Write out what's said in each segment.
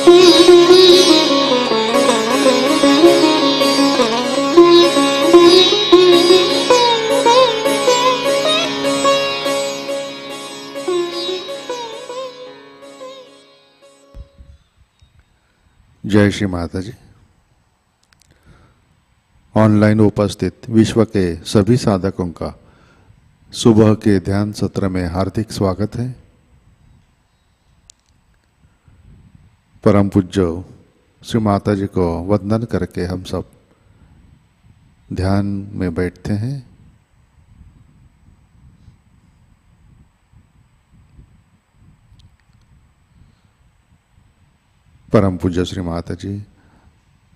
जय श्री माताजी। ऑनलाइन उपस्थित विश्व के सभी साधकों का सुबह के ध्यान सत्र में हार्दिक स्वागत है। परम पूज्य श्री माताजी को वंदन करके हम सब ध्यान में बैठते हैं। परम पूज्य श्री माताजी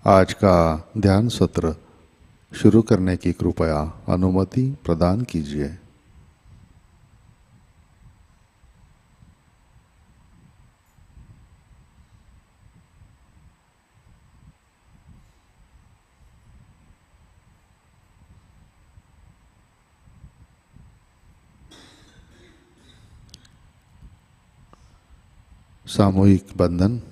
आज का ध्यान सत्र शुरू करने की कृपया अनुमति प्रदान कीजिए। सामूहिक बंधन।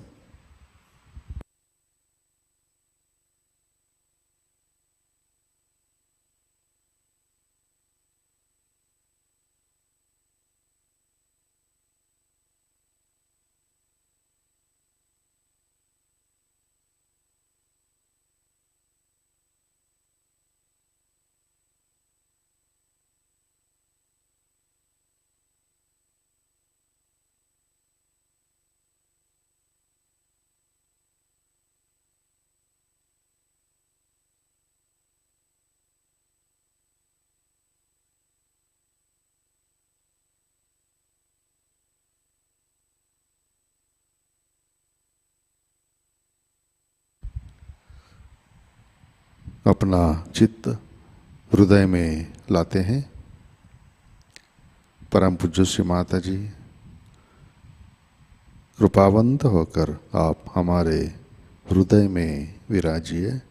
अपना चित्त हृदय में लाते हैं। परम पूज्य श्री माताजी कृपावंत होकर आप हमारे हृदय में विराजिए।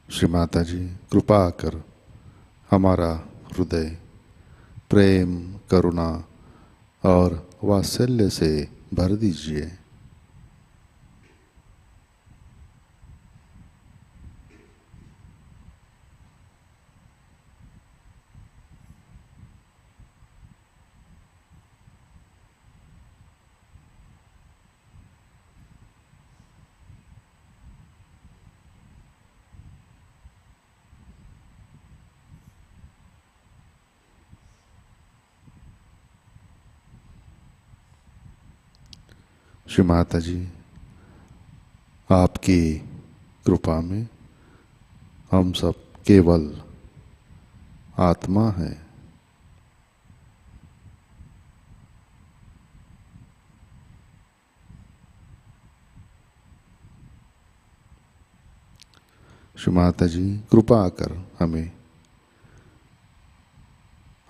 श्री माताजी कृपा कर हमारा हृदय प्रेम, करुणा और वात्सल्य से भर दीजिए। श्री माताजी आपकी कृपा में हम सब केवल आत्मा हैं। श्री माताजी कृपा कर हमें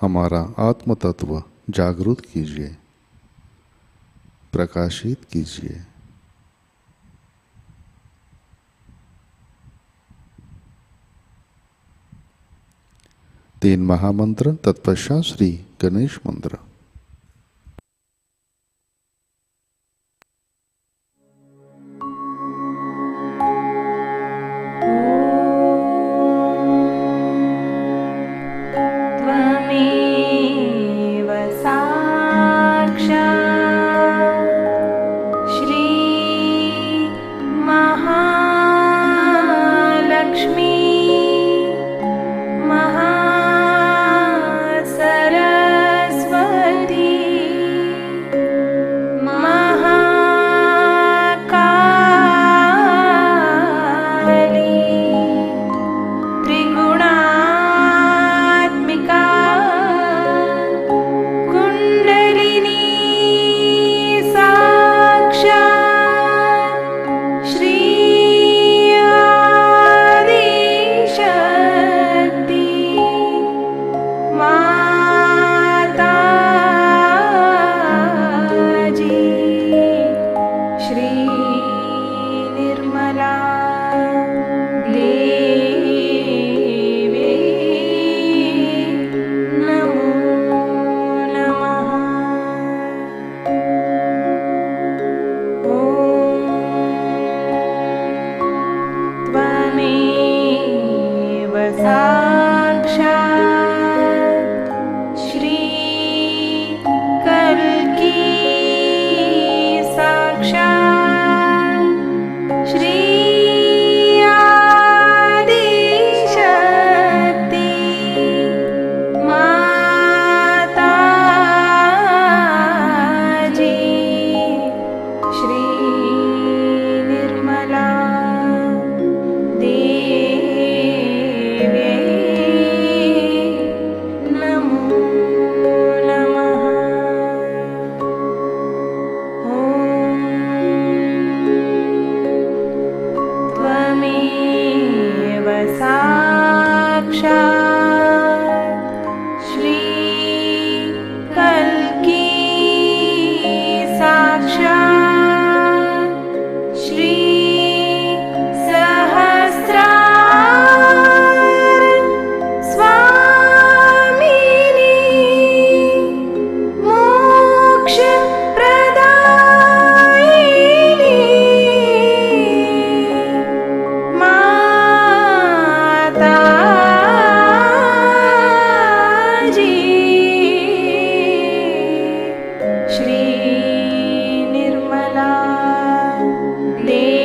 हमारा आत्म तत्व जागृत कीजिए, प्रकाशित कीजिए। तीन महामंत्र तत्पश्चात श्री गणेश मंत्र। सरस्वती साक्षात् श्री कल्की साक्षात् श्री आदिशक्ति माताजी श्री निर्मला देव्यै नमो नमः। ॐ त्वमेव साक्षात् श्री कल्की साक्षात् श्री सहस्रार स्वामिनी मोक्ष प्रदायिनी माताजी श्री निर्मला देव्यै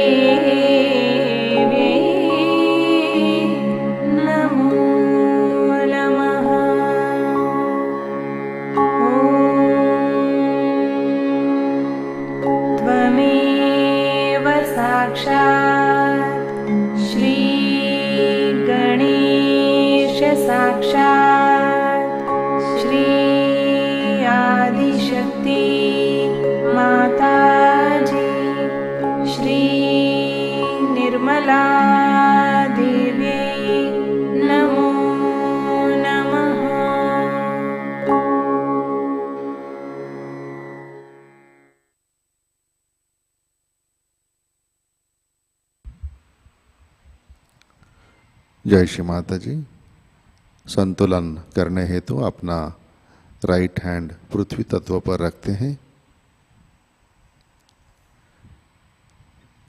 नमो नमः। ॐ त्वमेव साक्षात् श्री गणेश साक्षात् श्री आदिशक्ति माताजी श्री निर्मला देव्यै नमो नमः। जय श्री माता जी। संतुलन करने हेतु अपना राइट हैंड पृथ्वी तत्व पर रखते हैं।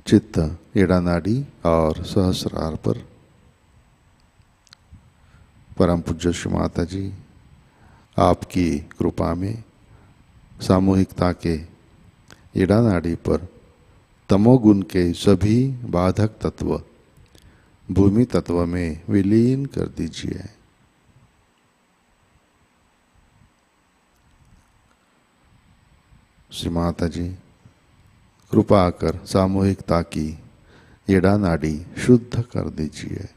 चित्त एड़ा नाड़ी और सहस्रार पर। परम पूज्य श्री माता जी, आपकी कृपा में सामूहिकता के एड़ा नाड़ी पर तमोगुण के सभी बाधक तत्व भूमि तत्व में विलीन कर दीजिए। श्री माता जी, कृपा कर सामूहिकता की एड़ा नाड़ी शुद्ध कर दीजिए।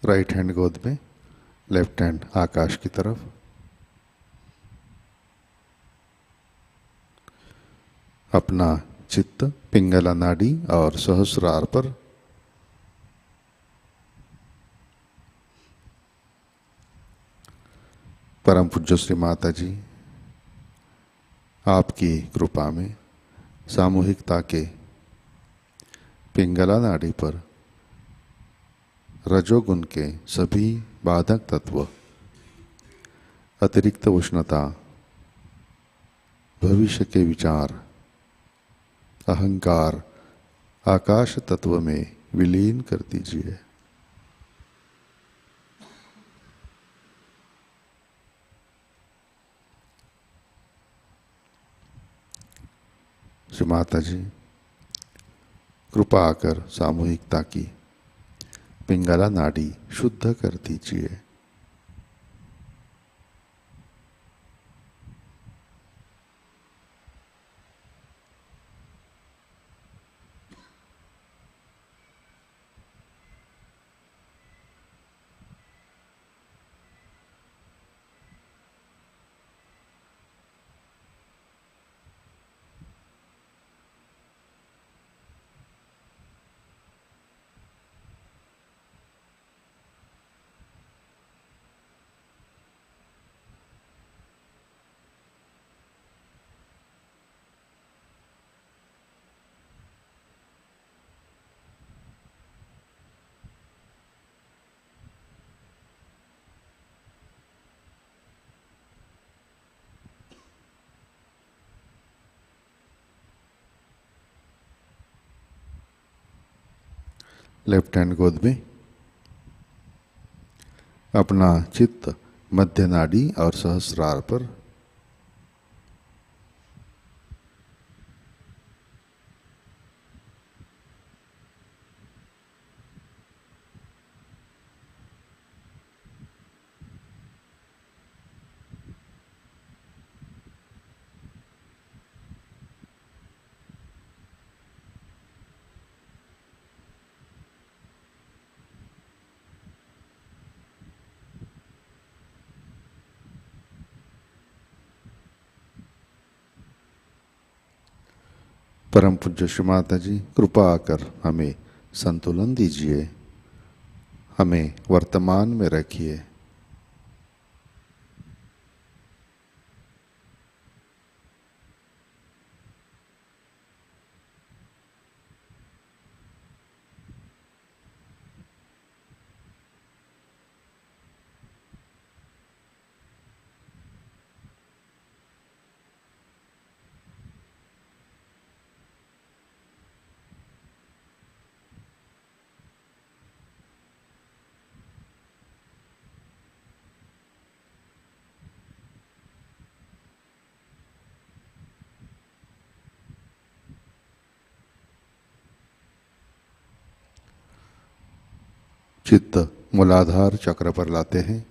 राइट हैंड गोद में, लेफ्ट हैंड आकाश की तरफ। अपना चित्त पिंगला नाड़ी और सहस्रार पर। परम पूज्य श्री माता जी, आपकी कृपा में सामूहिकता के पिंगला नाड़ी पर रजोगुण के सभी बाधक तत्व, अतिरिक्त उष्णता, भविष्य के विचार, अहंकार आकाश तत्व में विलीन कर दीजिए। श्री माता जी, कृपा आकर सामूहिकता की पिंगला नाड़ी शुद्ध कर दीजिए। लेफ्ट हैंड गोद में अपना चित्त मध्य नाड़ी और सहस्रार पर, परम पूज्य श्री माता जी, कृपा आकर हमें संतुलन दीजिए, हमें वर्तमान में रखिए। चित्त मूलाधार चक्र पर लाते हैं।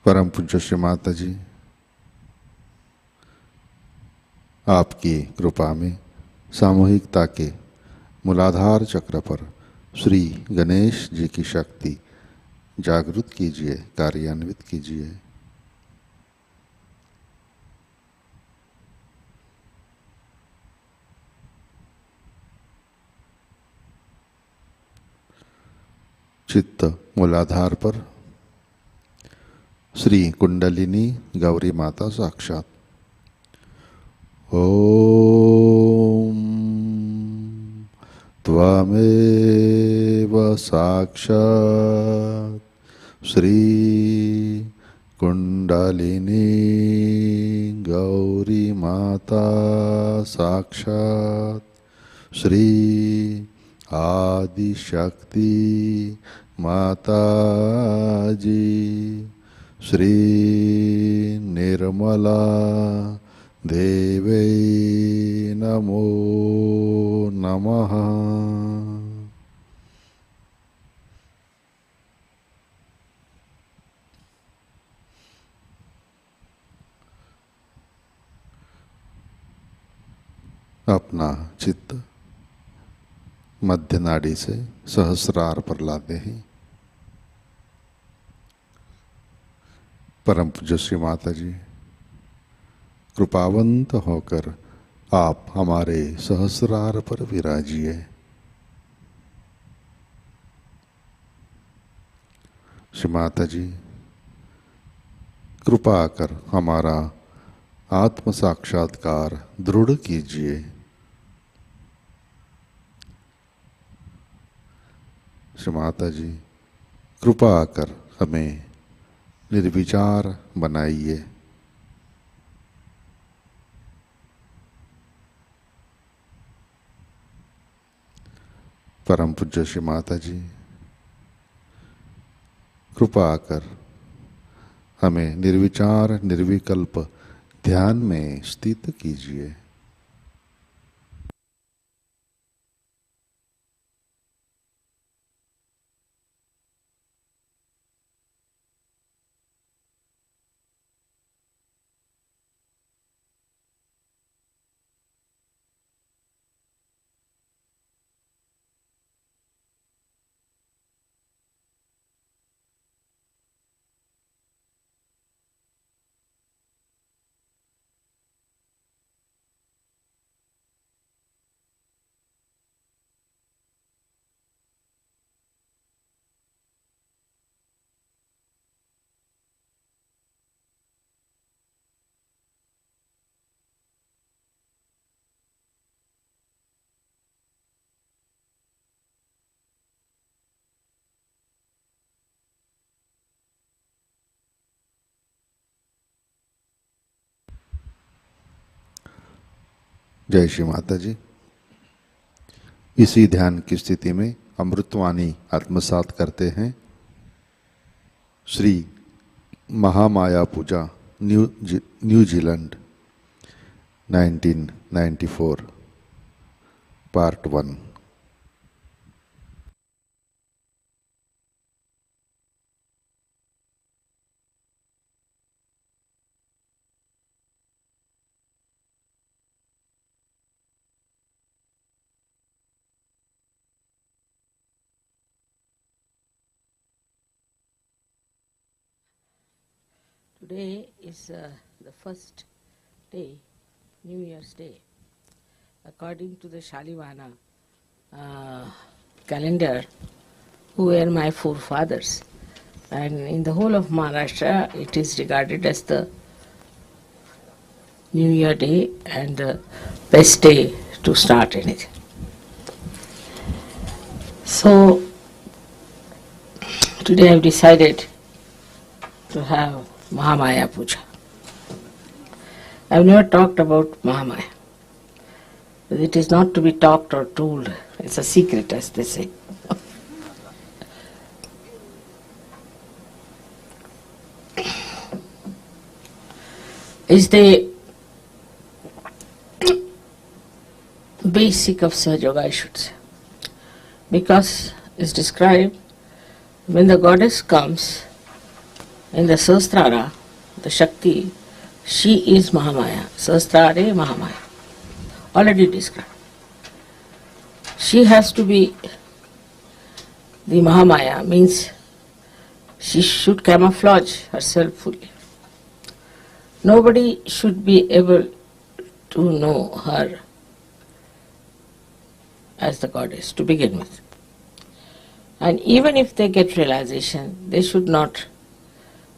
परम पूज्य श्री माता जी, आपकी कृपा में सामूहिकता के मूलाधार चक्र पर श्री गणेश जी की शक्ति जागृत कीजिए, कार्यान्वित कीजिए। चित्त मूलाधार पर श्री कुंडलिनी गौरी माता साक्षात। ओम त्वमेव साक्षात् श्री कुंडलिनी गौरी माता साक्षात् श्री आदिशक्ति माताजी श्री निर्मला देवे नमो नमः। अपना चित्त मध्य नाड़ी से सहस्रार पर लाते हैं। परम पूज्य श्री माता जी, कृपावंत होकर आप हमारे सहस्रार पर विराजिए। श्री माता जी, कृपा कर हमारा आत्म साक्षात्कार दृढ़ कीजिए। श्री माता जी, कृपा कर हमें निर्विचार बनाइए। परम पूज्य श्री माता जी, कृपा कर हमें निर्विचार निर्विकल्प ध्यान में स्थित कीजिए। जय श्री माता जी। इसी ध्यान की स्थिति में अमृतवाणी आत्मसात करते हैं। श्री महामाया पूजा New Zealand 1994 part 1। Today is the first day, New Year's Day. According to the Shalivana calendar, who were my forefathers. And in the whole of Maharashtra, it is regarded as the New Year Day and the best day to start anything. So, today I have decided to have Mahamaya Puja. I have never talked about Mahamaya. It is not to be talked or told. It's a secret, as they say. Is the basic of Sahajayoga, I should say. Because it's described when the goddess comes in the Sahasrara, the Shakti, she is Mahamaya. Sahasrare Mahamaya. Already described. She has to be the Mahamaya, means she should camouflage herself fully. Nobody should be able to know her as the goddess to begin with. And even if they get realization, they should not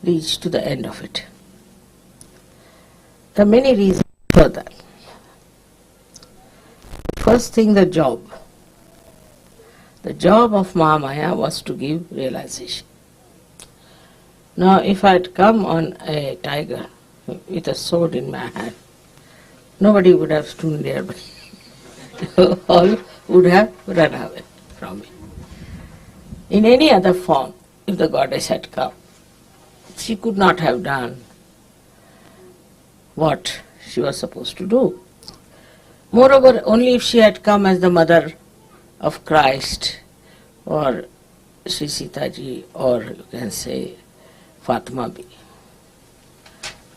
reach to the end of it. There are many reasons for that. First thing, the job. The job of Mahamaya was to give realization. Now, if I had come on a tiger with a sword in my hand, nobody would have stood near me. All would have run away from me. In any other form, if the goddess had come, she could not have done what she was supposed to do. Moreover, only if she had come as the mother of Christ, or Shri Sitaji, or you can say Fatima Bi.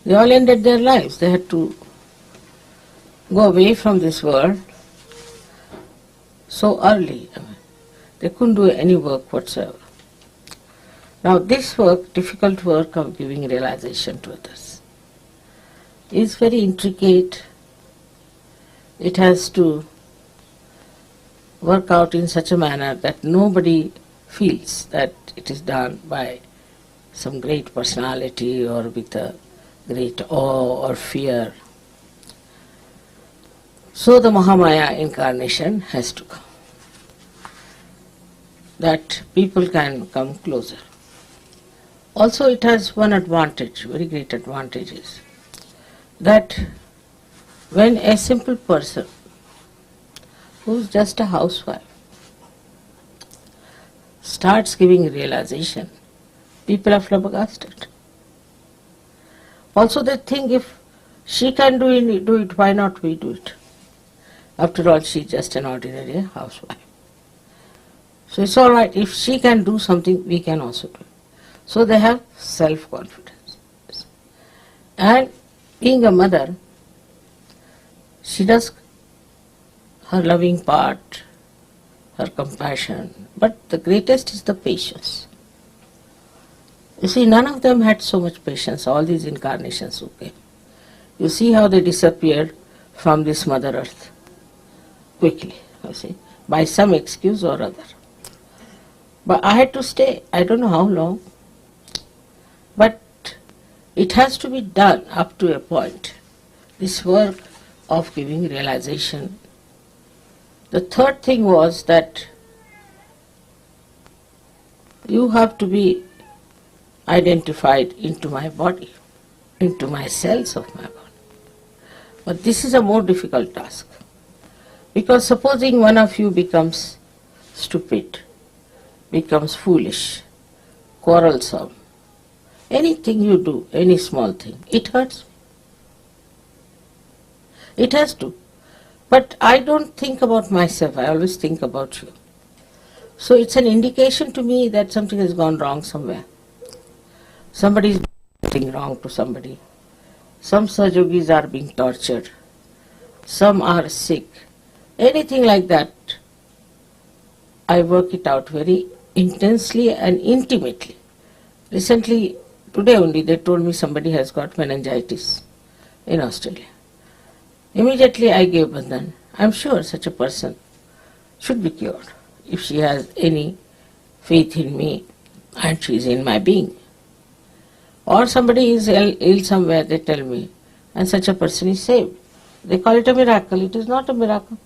They all ended their lives. They had to go away from this world so early. They couldn't do any work whatsoever. Now this work, difficult work of giving realization to others, is very intricate. It has to work out in such a manner that nobody feels that it is done by some great personality or with a great awe or fear. So the Mahamaya incarnation has to come, that people can come closer. Also it has one advantage, very great advantage is that when a simple person who's just a housewife starts giving realization, people are flabbergasted. Also they think if she can do it, why not we do it? After all, she's just an ordinary housewife. So it's all right, if she can do something, we can also do it. So they have self-confidence. And being a mother, she does her loving part, her compassion, but the greatest is the patience. You see, none of them had so much patience, all these incarnations who came. You see how they disappeared from this Mother Earth quickly, you see, by some excuse or other. But I had to stay, I don't know how long, but it has to be done up to a point, this work of giving realization. The third thing was that you have to be identified into my body, into my cells of my body. But this is a more difficult task, because supposing one of you becomes stupid, becomes foolish, quarrelsome, anything you do, any small thing, it hurts me. It has to. But I don't think about myself, I always think about you. So it's an indication to me that something has gone wrong somewhere. Somebody is doing something wrong to somebody. Some Sahajogis are being tortured. Some are sick. Anything like that, I work it out very intensely and intimately. Recently, today only, they told me somebody has got meningitis in Australia. Immediately I gave Bandhan. I'm sure such a person should be cured if she has any faith in me and she is in my being. Or somebody is ill somewhere, they tell me, and such a person is saved. They call it a miracle. It is not a miracle.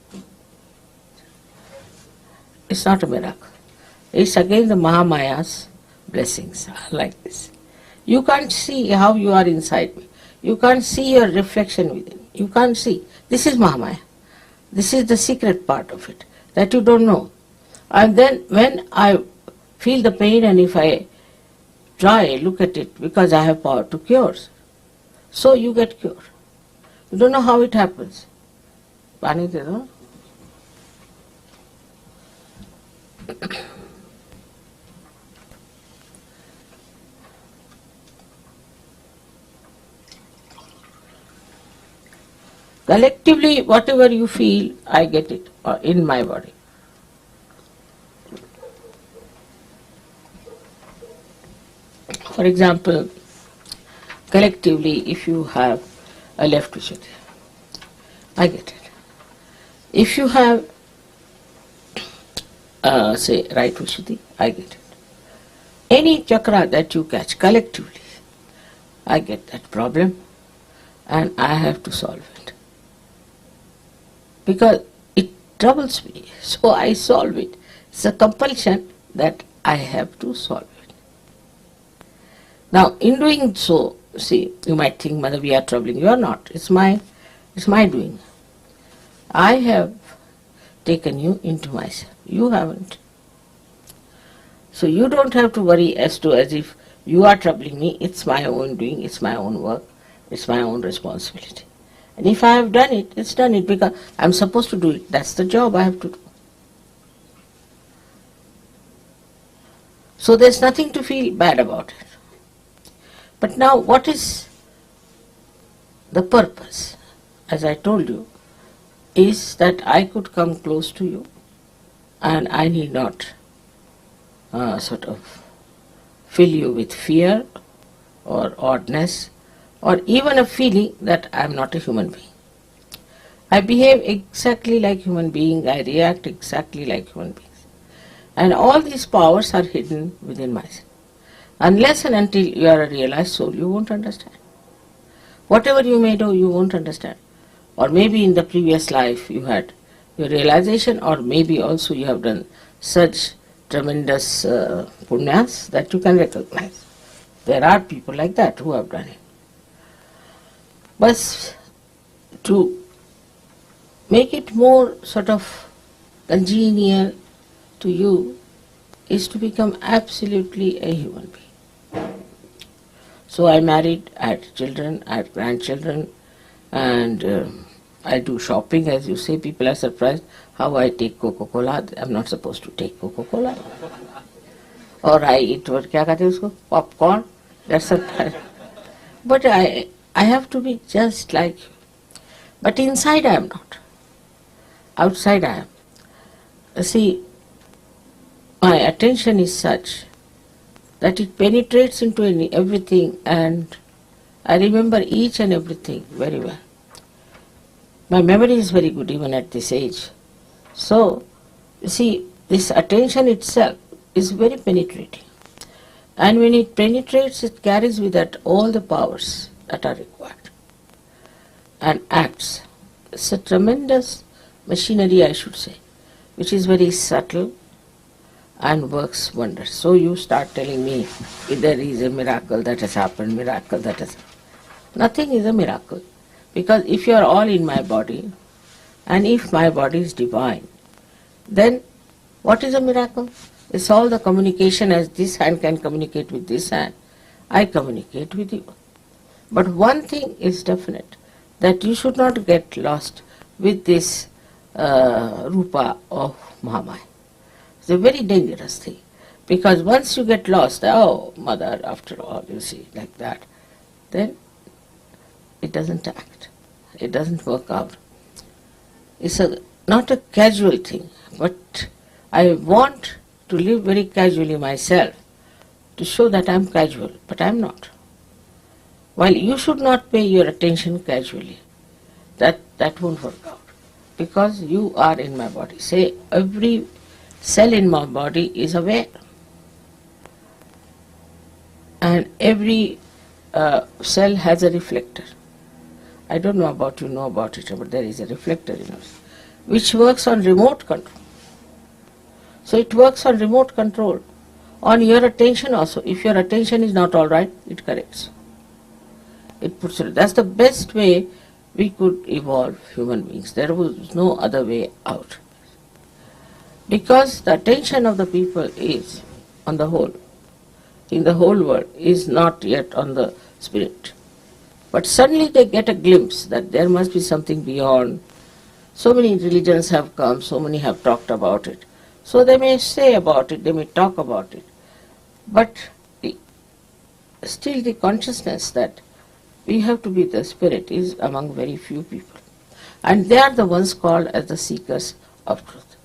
It's not a miracle. It's again the Mahamaya's blessings are like this. You can't see how you are inside me. You can't see your reflection within. You can't see. This is Mahamaya. This is the secret part of it, that you don't know. And then when I feel the pain and if I try, look at it, because I have power to cure, so you get cured. You don't know how it happens. Pani de do? Collectively, whatever you feel, I get it in my body. For example, collectively, if you have a left Vishuddhi, I get it. If you have, say, right Vishuddhi, I get it. Any chakra that you catch collectively, I get that problem and I have to solve it. Because it troubles me, so I solve it. It's a compulsion that I have to solve it. Now, in doing so, see, you might think, Mother, we are troubling. You are not. It's my doing. I have taken you into myself. You haven't. So you don't have to worry as if you are troubling me. It's my own doing. It's my own work. It's my own responsibility. And if I have done it, it's done it because I'm supposed to do it. That's the job I have to do. So there's nothing to feel bad about it. But now what is the purpose? As I told you, is that I could come close to you and I need not sort of fill you with fear or oddness or even a feeling that I am not a human being. I behave exactly like human being, I react exactly like human beings. And all these powers are hidden within myself. Unless and until you are a realized soul, you won't understand. Whatever you may do, you won't understand. Or maybe in the previous life you had your realization, or maybe also you have done such tremendous punyas that you can recognize. There are people like that who have done it. But to make it more sort of congenial to you is to become absolutely a human being. So I married, I had children, I had grandchildren, and I do shopping, as you say. People are surprised how I take Coca-Cola. I'm not supposed to take Coca-Cola. Or I eat what kya kehte usko? Popcorn. That's a but I have to be just like you. But inside I am not. Outside I am. See, my attention is such that it penetrates into everything, and I remember each and everything very well. My memory is very good even at this age. So, you see, this attention itself is very penetrating. And when it penetrates, it carries with it all the powers that are required and acts. It's a tremendous machinery, I should say, which is very subtle and works wonders. So you start telling me if there is a miracle that has happened, miracle that has happened. Nothing is a miracle. Because if you are all in my body, and if my body is divine, then what is a miracle? It's all the communication, as this hand can communicate with this hand. I communicate with you. But one thing is definite, that you should not get lost with this rupa of Mahamaya. It's a very dangerous thing. Because once you get lost, oh, mother, after all, you see, like that, then it doesn't act. It doesn't work out. It's not a casual thing, but I want to live very casually myself to show that I'm casual, but I'm not. While you should not pay your attention casually, that won't work out, because you are in my body. Say, every cell in my body is aware, and every cell has a reflector. I don't know about you know about it, but there is a reflector in us, which works on remote control. So it works on remote control, on your attention also. If your attention is not all right, it corrects. It puts it. That's the best way we could evolve human beings. There was no other way out. Because the attention of the people is, on the whole, in the whole world, is not yet on the spirit. But suddenly they get a glimpse that there must be something beyond. So many religions have come, so many have talked about it. So they may say about it, they may talk about it. But still the consciousness that we have to be the spirit is among very few people. And they are the ones called as the seekers of truth.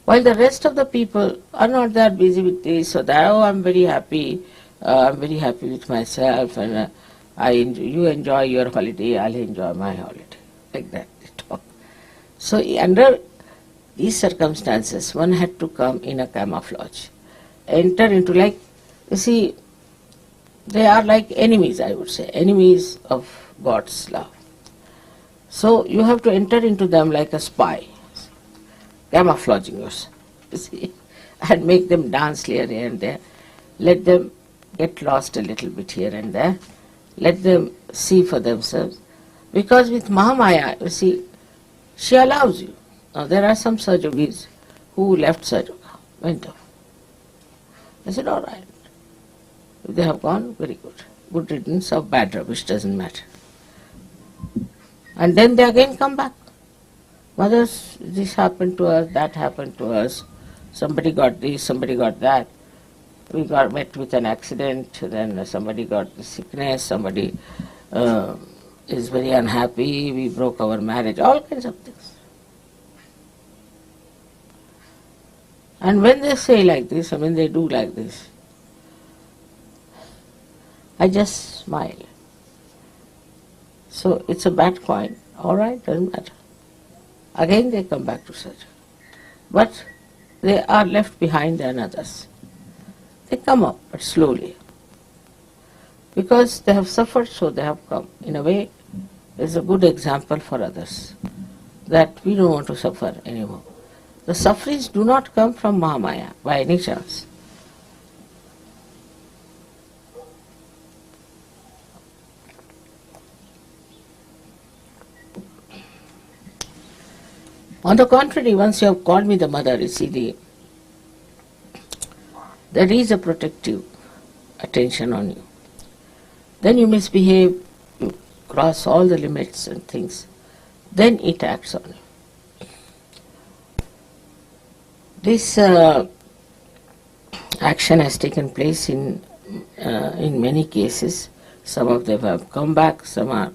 While the rest of the people are not that busy with this or that, oh, I'm very happy with myself, and you enjoy your holiday, I'll enjoy my holiday. Like that they talk. So under these circumstances, one had to come in a camouflage, enter into, like, you see, they are like enemies, I would say, enemies of God's love. So you have to enter into them like a spy, camouflaging yourself, you see, and make them dance here and there, let them get lost a little bit here and there, let them see for themselves. Because with Mahamaya, you see, she allows you. Now there are some Sahajogis who left Sahajayoga, went off. I said, all right. If they have gone, very good. Good riddance of bad rubbish, doesn't matter. And then they again come back. Mothers, this happened to us, that happened to us, somebody got this, somebody got that. We got met with an accident, then somebody got the sickness, somebody is very unhappy, we broke our marriage, all kinds of things. And when they say like this, I mean they do like this, I just smile. So it's a bad coin, all right, doesn't matter. Again they come back to Sahaja. But they are left behind than others. They come up, but slowly. Because they have suffered, so they have come. In a way, it's a good example for others, that we don't want to suffer anymore. The sufferings do not come from Mahamaya by any chance. On the contrary, once you have called me the mother, you see, there is a protective attention on you. then you misbehave, you cross all the limits and things, then it acts on you. This action has taken place in many cases. Some of them have come back, some are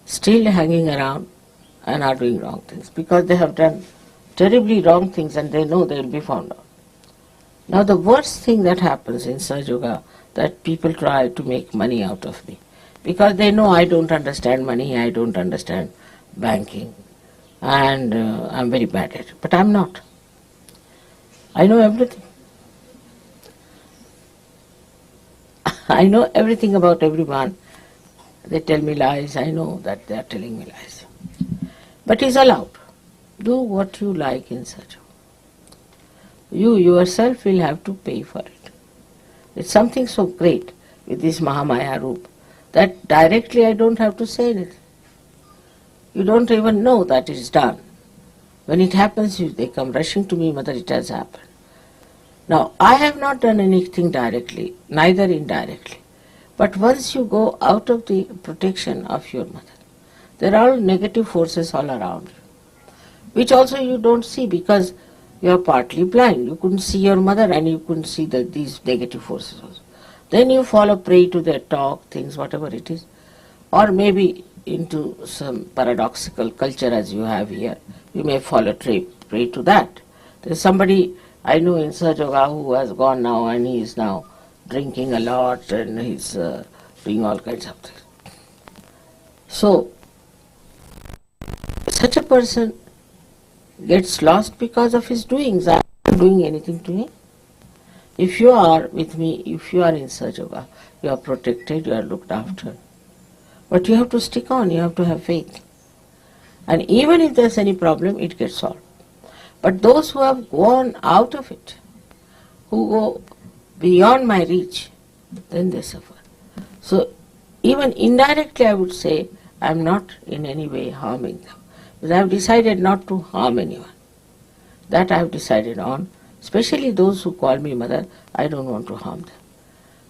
still hanging around and are doing wrong things because they have done terribly wrong things and they know they will be found out. Now the worst thing that happens in Sahajayoga, that people try to make money out of me because they know I don't understand money, I don't understand banking, and I'm very bad at it. But I'm not. I know everything. I know everything about everyone. They tell me lies, I know that they are telling me lies. But it's allowed. Do what you like in Sahajayoga. You yourself will have to pay for it. It's something so great with this Mahamaya roop that directly I don't have to say anything. You don't even know that it's done. When it happens, they come rushing to me, Mother, it has happened. Now, I have not done anything directly, neither indirectly. But once you go out of the protection of your mother, there are negative forces all around you, which also you don't see because you are partly blind. You couldn't see your mother and you couldn't see these negative forces also. Then you fall a prey to their talk, things, whatever it is, or maybe into some paradoxical culture as you have here. You may fall a prey to that. There's somebody I know in Sahajayoga who has gone now and he is now drinking a lot and he's doing all kinds of things. So, such a person gets lost because of his doings. I'm not doing anything to him. If you are with me, if you are in Sahajayoga, you are protected, you are looked after. But you have to stick on, you have to have faith. And even if there's any problem, it gets solved. But those who have gone out of it, who go beyond my reach, then they suffer. So even indirectly I would say I am not in any way harming them. Because I have decided not to harm anyone. That I have decided on. Especially those who call me mother, I don't want to harm them.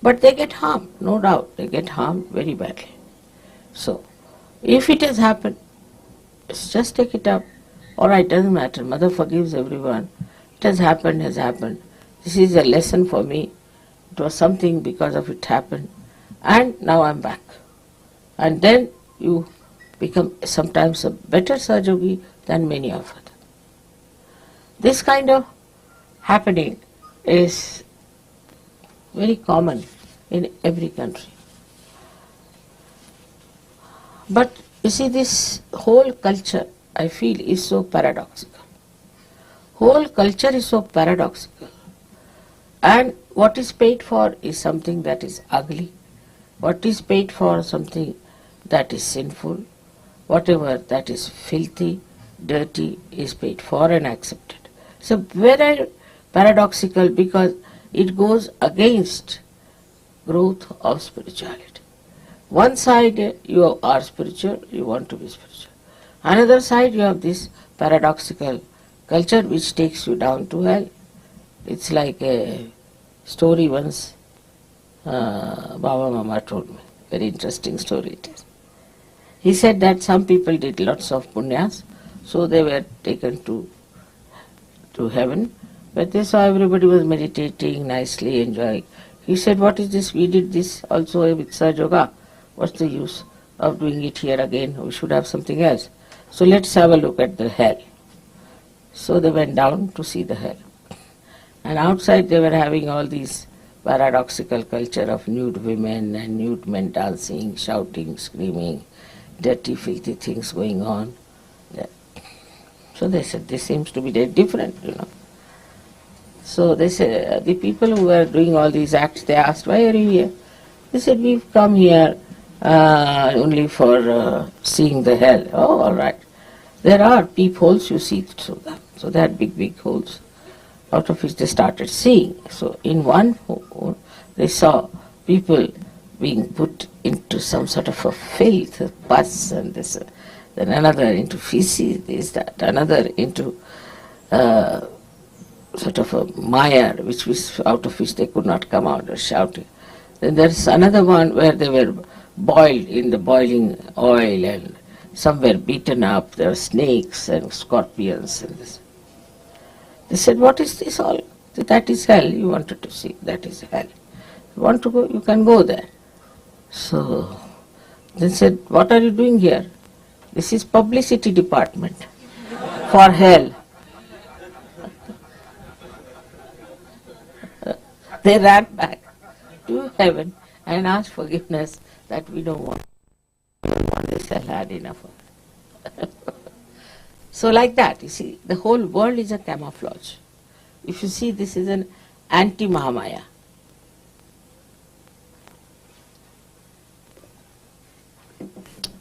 But they get harmed, no doubt. They get harmed very badly. So, if it has happened, just take it up. Alright, doesn't matter. Mother forgives everyone. It has happened, has happened. This is a lesson for me. It was something because of it happened. And now I'm back. And then you become sometimes a better Sahajayogi than many of us. This kind of happening is very common in every country. But you see, this whole culture, I feel, is so paradoxical. Whole culture is so paradoxical. And what is paid for is something that is ugly. What is paid for something that is sinful. Whatever that is filthy, dirty is paid for and accepted. So very paradoxical because it goes against growth of spirituality. One side you are spiritual, you want to be spiritual. Another side you have this paradoxical culture which takes you down to hell. It's like a story once Baba Mama told me. Very interesting story it is. He said that some people did lots of punyas, so they were taken to heaven. But they saw everybody was meditating nicely, enjoying. He said, what is this? We did this also with Sahajayoga. What's the use of doing it here again? We should have something else. So let's have a look at the hell. So they went down to see the hell. And outside they were having all these paradoxical culture of nude women and nude men dancing, shouting, screaming, dirty, filthy things going on. Yeah. So they said, this seems to be very different, So they said, the people who were doing all these acts, they asked, why are you here? They said, we've come here only for seeing the hell. Oh, all right. There are peepholes, you see through them. So they had big, big holes, out of which they started seeing. So in one hole, they saw people being put into some sort of a filth, a pus, and this, then another into feces, this, that, another into sort of a mire, which was out of which they could not come out, or shouting. Then there's another one where they were boiled in the boiling oil and some were beaten up. There were snakes and scorpions and this. They said, what is this all? That is hell. You wanted to see. That is hell. You want to go? You can go there. So they said, what are you doing here? This is publicity department for hell. They ran back to heaven and asked forgiveness that we don't want this hell, had enough of it. So like that, you see, the whole world is a camouflage. If you see, this is an anti-Mahamaya.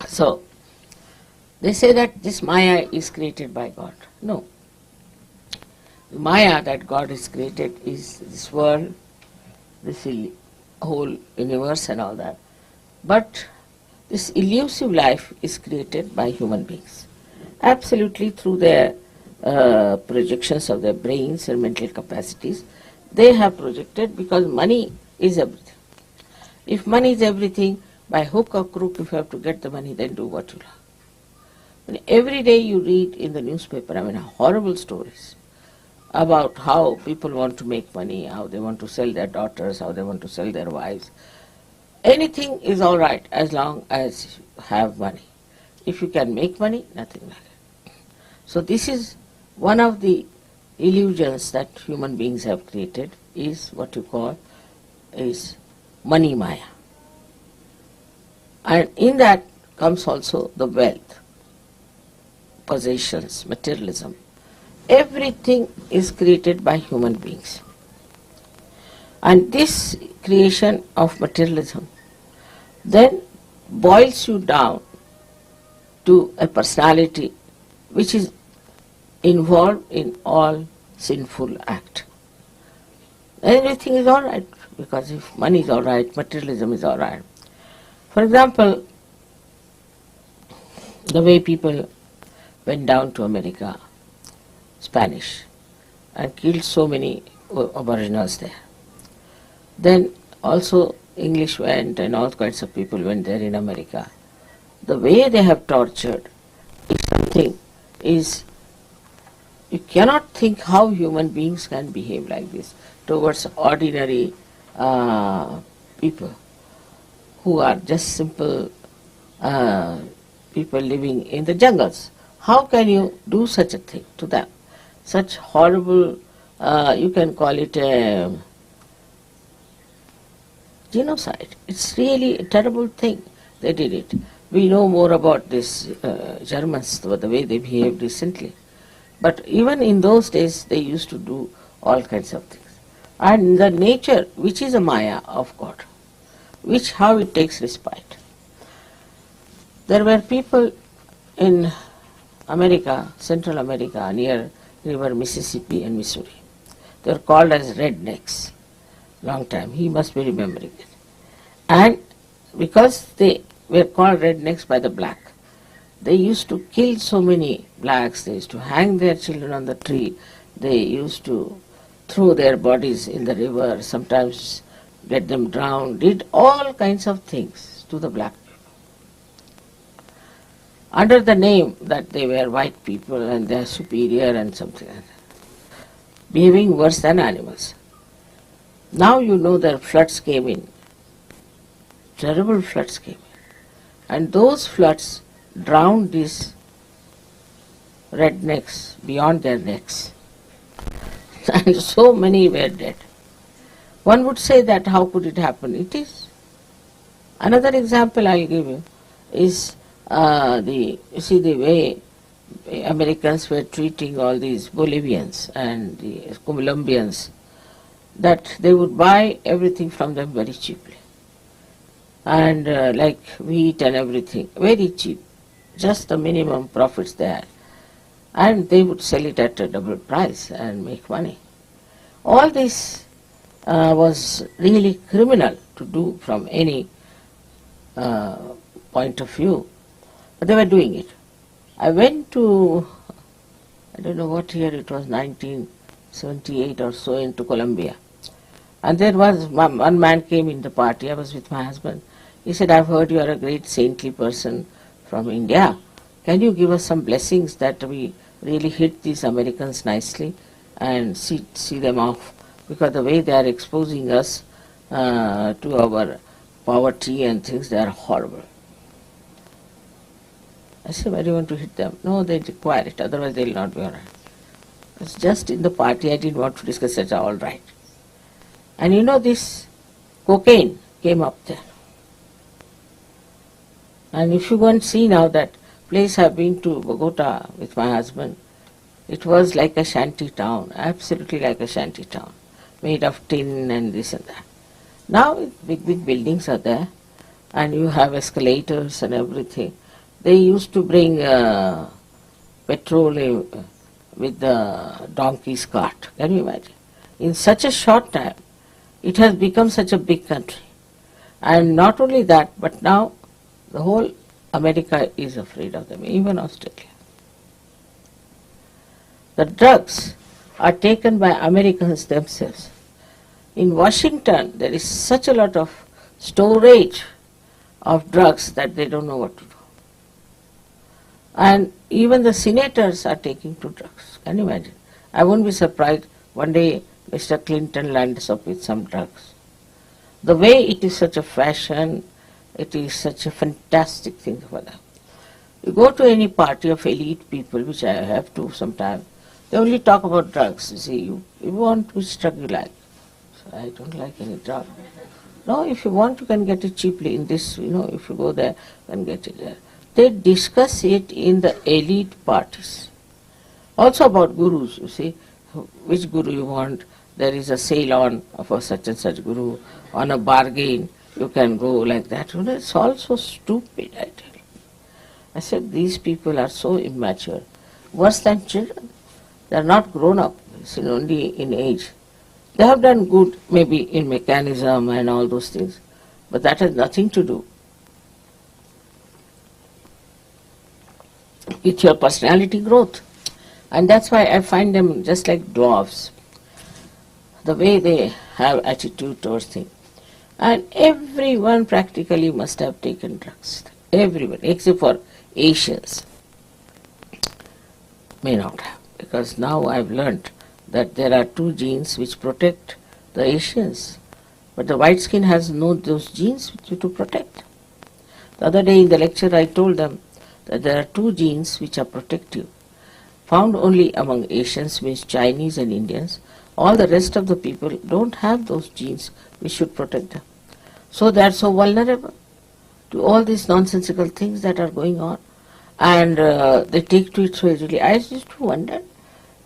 So, they say that this Maya is created by God. No. The Maya that God has created is this world, this whole universe and all that. But this elusive life is created by human beings, absolutely through their projections of their brains and mental capacities. They have projected, because money is everything. If money is everything, by hook or crook, if you have to get the money, then do what you love. And every day you read in the newspaper, horrible stories about how people want to make money, how they want to sell their daughters, how they want to sell their wives. Anything is all right as long as you have money. If you can make money, nothing like it. So this is one of the illusions that human beings have created, is what you call is money maya. And in that comes also the wealth, possessions, materialism. Everything is created by human beings. And this creation of materialism then boils you down to a personality which is involved in all sinful act. Everything is all right, because if money is all right, materialism is all right. For example, the way people went down to America, Spanish, and killed so many aboriginals there. Then also English went and all kinds of people went there in America. The way they have tortured is something, you cannot think how human beings can behave like this towards ordinary people who are just simple people living in the jungles. How can you do such a thing to them? Such horrible, you can call it a genocide. It's really a terrible thing. They did it. We know more about this Germans, the way they behaved recently. But even in those days, they used to do all kinds of things. And the nature, which is a Maya of God, how it takes respite. There were people in America, Central America, near river Mississippi and Missouri. They were called as rednecks. Long time, he must be remembering it. And because they were called rednecks by the black, they used to kill so many blacks, they used to hang their children on the tree, they used to throw their bodies in the river, sometimes let them drown, did all kinds of things to the black people. Under the name that they were white people and they are superior and something like that, behaving worse than animals. Now you know that floods came in, terrible floods came in, and those floods drowned these rednecks beyond their necks, and so many were dead. One would say that how could it happen? It is. Another example I'll give you is the way Americans were treating all these Bolivians and the Colombians, that they would buy everything from them very cheaply. And like wheat and everything, very cheap, just the minimum profits they had. And they would sell it at a double price and make money. All this was really criminal to do from any point of view, but they were doing it. I went to, I don't know what year it was, 1978 or so, into Colombia. And there was one man came in the party. I was with my husband. He said, I've heard you are a great saintly person from India. Can you give us some blessings that we really hit these Americans nicely and see them off? Because the way they are exposing us to our poverty and things, they are horrible. I said, why do you want to hit them? No, they require it, otherwise they will not be all right. It's just in the party, I didn't want to discuss it, all right. And you know, this cocaine came up there. And if you go and see now that place I've been to, Bogota, with my husband, it was like a shanty town, absolutely like a shanty town, made of tin and this and that. Now big buildings are there, and you have escalators and everything. They used to bring petrol with the donkey's cart. Can you imagine? In such a short time, it has become such a big country. And not only that, but now the whole America is afraid of them, even Australia. The drugs are taken by Americans themselves. In Washington, there is such a lot of storage of drugs that they don't know what to do. And even the senators are taking to drugs. Can you imagine? I won't be surprised one day Mr. Clinton lands up with some drugs. The way it is such a fashion, it is such a fantastic thing for them. You go to any party of elite people, which I have to sometimes, they only talk about drugs. You see, you want which drug you like. So I don't like any drug. No, if you want, you can get it cheaply in this, if you go there, you can get it there. They discuss it in the elite parties. Also about gurus, you see, which guru you want. There is a sale on of a such and such guru, on a bargain, you can go like that. It's all so stupid, I tell you. I said, these people are so immature, worse than children. They are not grown up, only in age. They have done good, maybe in mechanism and all those things, but that has nothing to do with your personality growth. And that's why I find them just like dwarfs, the way they have attitude towards things. And everyone practically must have taken drugs. Everyone, except for Asians, may not have. Because now I've learnt that there are two genes which protect the Asians. But the white skin has no those genes to protect. The other day in the lecture I told them that there are two genes which are protective, found only among Asians, means Chinese and Indians. All the rest of the people don't have those genes which should protect them. So they are so vulnerable to all these nonsensical things that are going on, and they take to it so easily. I used to wonder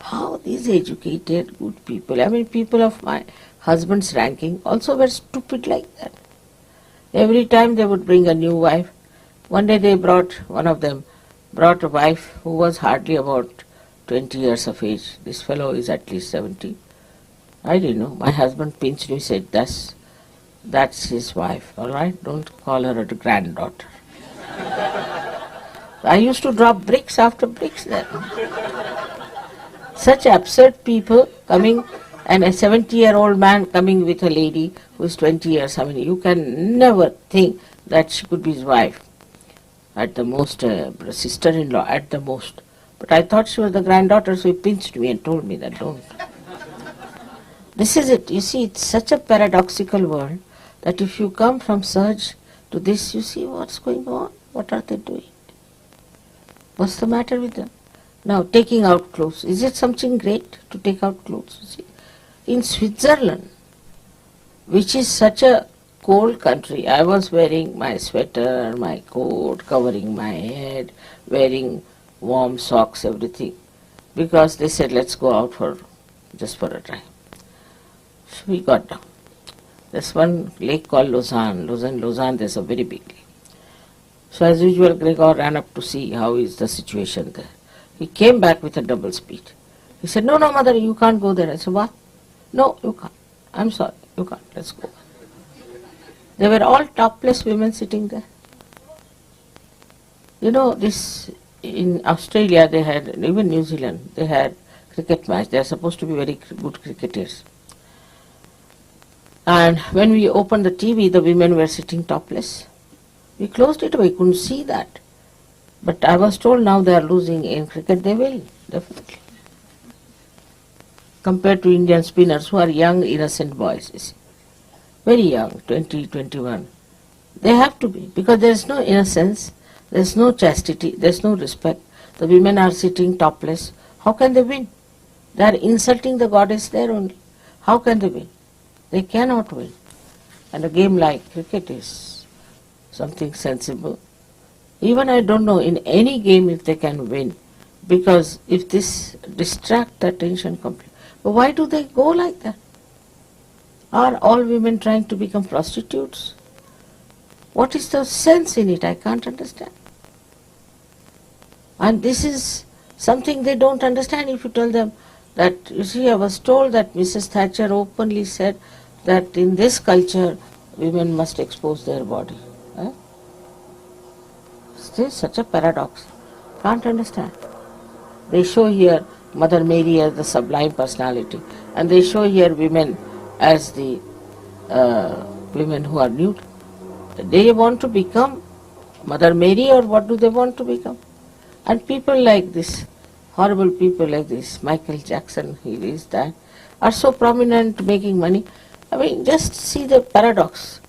how these educated, good people, people of my husband's ranking also were stupid like that. Every time they would bring a new wife. One day one of them brought a wife who was hardly about 20 years of age. This fellow is at least 70. I didn't know. My husband pinched me, said, that's his wife, all right? Don't call her a granddaughter. I used to drop bricks after bricks there. Such absurd people coming, and a 70-year-old man coming with a lady who is 20 years. You can never think that she could be his wife. At the most, sister-in-law, at the most. But I thought she was the granddaughter, so he pinched me and told me that don't. This is it. You see, it's such a paradoxical world that if you come from Sahaj to this, you see what's going on. What are they doing? What's the matter with them? Now, taking out clothes. Is it something great to take out clothes? You see? In Switzerland, which is such a cold country, I was wearing my sweater, my coat, covering my head, wearing warm socks, everything, because they said, let's go out just for a drive. So we got down. There's one lake called Lausanne. There's a very big lake. So as usual, Gregor ran up to see how is the situation there. He came back with a double speed. He said, no, mother, you can't go there. I said, what? No, you can't. I'm sorry, you can't. Let's go. They were all topless women sitting there. This in Australia they had, even New Zealand, they had cricket match. They are supposed to be very good cricketers. And when we opened the TV, the women were sitting topless. We closed it away, couldn't see that. But I was told now they are losing in cricket, they will, definitely. Compared to Indian spinners who are young, innocent boys, you see. Very young, 20, 21. They have to be, because there is no innocence, there is no chastity, there is no respect. The women are sitting topless. How can they win? They are insulting the goddess there only. How can they win? They cannot win. And a game like cricket is something sensible. Even I don't know in any game if they can win, because if this distract the attention completely. But why do they go like that? Are all women trying to become prostitutes? What is the sense in it? I can't understand. And this is something they don't understand if you tell them that, you see, I was told that Mrs. Thatcher openly said that in this culture women must expose their body. This is such a paradox. Can't understand. They show here Mother Mary as the sublime personality, and they show here women as the women who are nude. They want to become Mother Mary, or what do they want to become? And people like this, horrible people like this, Michael Jackson, he is that, are so prominent, making money. I mean, just see the paradox.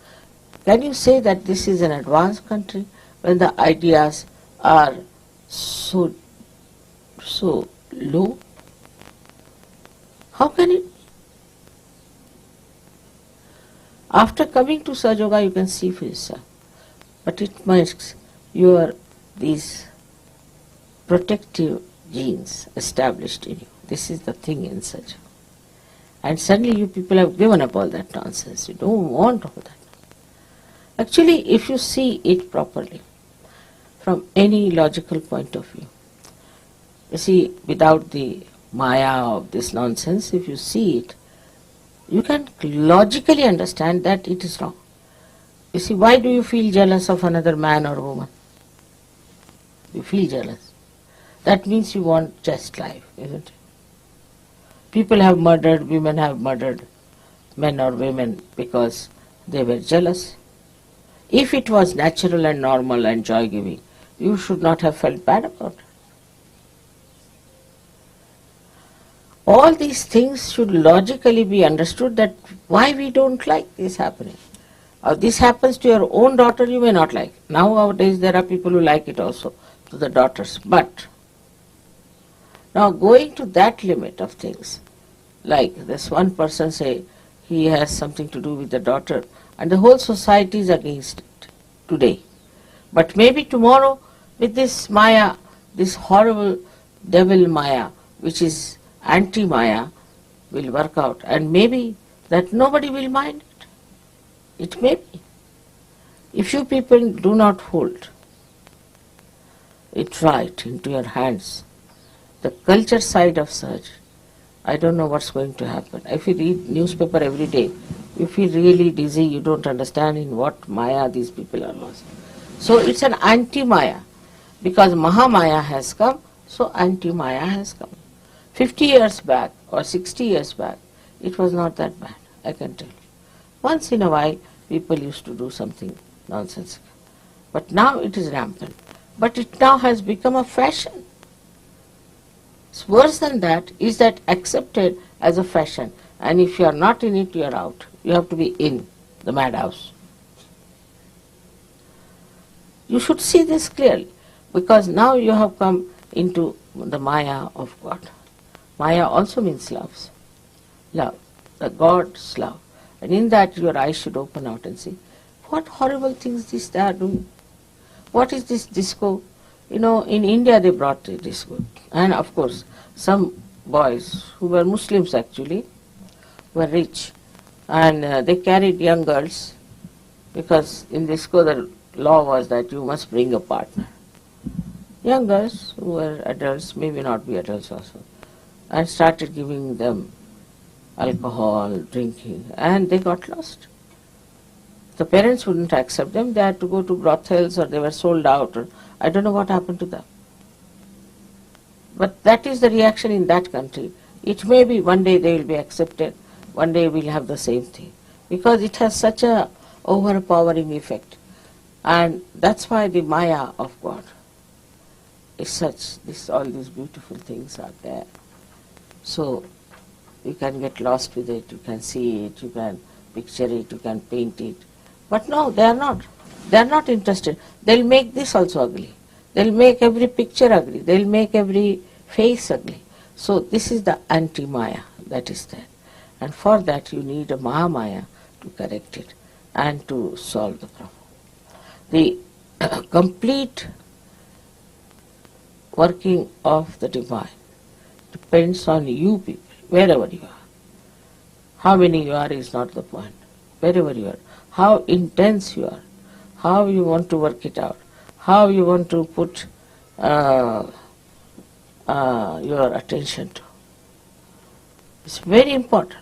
Can you say that this is an advanced country when the ideas are so low? How can it? After coming to Sahajayoga, you can see for yourself. But it makes these protective genes established in you. This is the thing in Sahajayoga. And suddenly you people have given up all that nonsense. You don't want all that. Actually, if you see it properly, from any logical point of view, you see, without the Maya of this nonsense, if you see it, you can logically understand that it is wrong. You see, why do you feel jealous of another man or woman? You feel jealous. That means you want just life, isn't it? People have murdered, women have murdered men or women because they were jealous. If it was natural and normal and joy-giving, you should not have felt bad about it. All these things should logically be understood, that why we don't like this happening. Or this happens to your own daughter, you may not like. Nowadays there are people who like it also to the daughters. But now going to that limit of things, like this one person say he has something to do with the daughter and the whole society is against it today. But maybe tomorrow with this Maya, this horrible devil Maya, which is anti-Maya, will work out, and maybe that nobody will mind it. It may be. If you people do not hold it right into your hands, the culture side of search, I don't know what's going to happen. If you read newspaper every day, you feel really dizzy, you don't understand in what Maya these people are lost. So it's an anti-Maya, because Mahamaya has come, so anti-Maya has come. 50 years back or 60 years back, it was not that bad, I can tell you. Once in a while, people used to do something nonsensical. But now it is rampant. But it now has become a fashion. It's worse than that, is that accepted as a fashion. And if you are not in it, you are out. You have to be in the madhouse. You should see this clearly, because now you have come into the Maya of God. Maya also means love, the God's love. And in that your eyes should open out and see, what horrible things they are doing. What is this disco? You know, in India they brought the disco. And of course, some boys who were Muslims actually, were rich. And they carried young girls, because in disco the law was that you must bring a partner. Young girls who were adults, maybe not be adults also, and started giving them alcohol, drinking, and they got lost. The parents wouldn't accept them. They had to go to brothels, or they were sold out, or I don't know what happened to them. But that is the reaction in that country. It may be one day they will be accepted, one day we'll have the same thing, because it has such a overpowering effect. And that's why the Maya of God is such, all these beautiful things are there. So you can get lost with it, you can see it, you can picture it, you can paint it. But no, they are not. They are not interested. They'll make this also ugly. They'll make every picture ugly. They'll make every face ugly. So this is the anti-Maya that is there. And for that you need a Mahamaya to correct it and to solve the problem. The complete working of the divine depends on you people, wherever you are. How many you are is not the point. Wherever you are, how intense you are, how you want to work it out, how you want to put your attention to. It's very important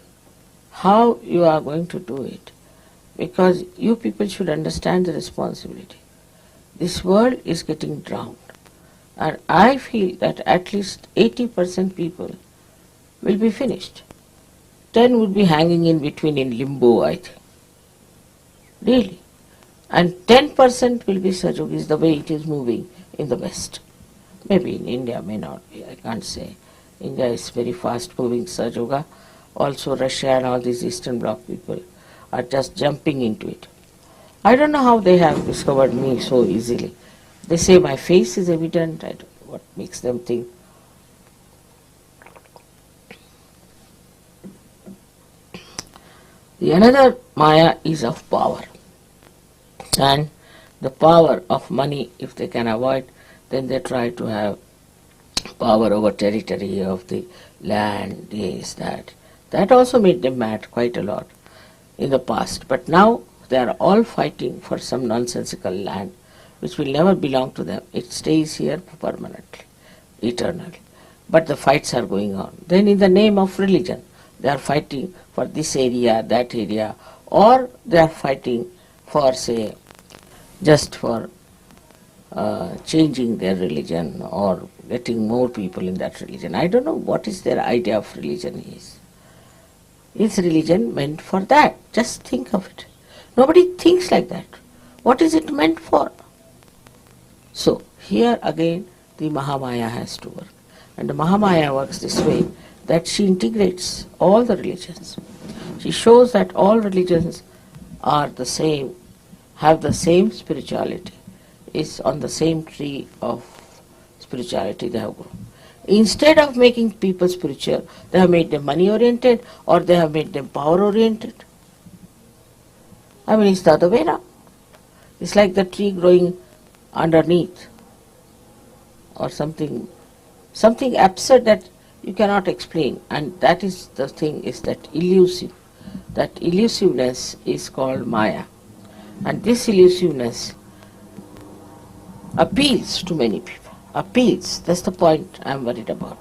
how you are going to do it, because you people should understand the responsibility. This world is getting drowned, and I feel that at least 80% people will be finished. 10 would be hanging in between in limbo, I think. Really. And 10% will be Sajogis the way it is moving in the West. Maybe in India, may not be, I can't say. India is very fast moving Sahajayoga. Also Russia and all these Eastern Bloc people are just jumping into it. I don't know how they have discovered me so easily. They say my face is evident. I don't know what makes them think. The another Maya is of power. And the power of money, if they can avoid, then they try to have power over territory of the land, this, that. That also made them mad quite a lot in the past. But now they are all fighting for some nonsensical land which will never belong to them. It stays here permanently, eternally. But the fights are going on. Then in the name of religion, they are fighting for this area, that area, or they are fighting for, say, just for changing their religion or getting more people in that religion. I don't know what is their idea of religion is. Is religion meant for that? Just think of it. Nobody thinks like that. What is it meant for? So here again the Mahamaya has to work. And the Mahamaya works this way, that she integrates all the religions. She shows that all religions are the same, have the same spirituality, is on the same tree of spirituality they have grown. Instead of making people spiritual, they have made them money oriented or they have made them power oriented. I mean, it's the other way around. It's like the tree growing underneath or something absurd that you cannot explain, and that is the thing, is that elusive. That elusiveness is called Maya, and this elusiveness appeals to many people. Appeals, that's the point I am worried about.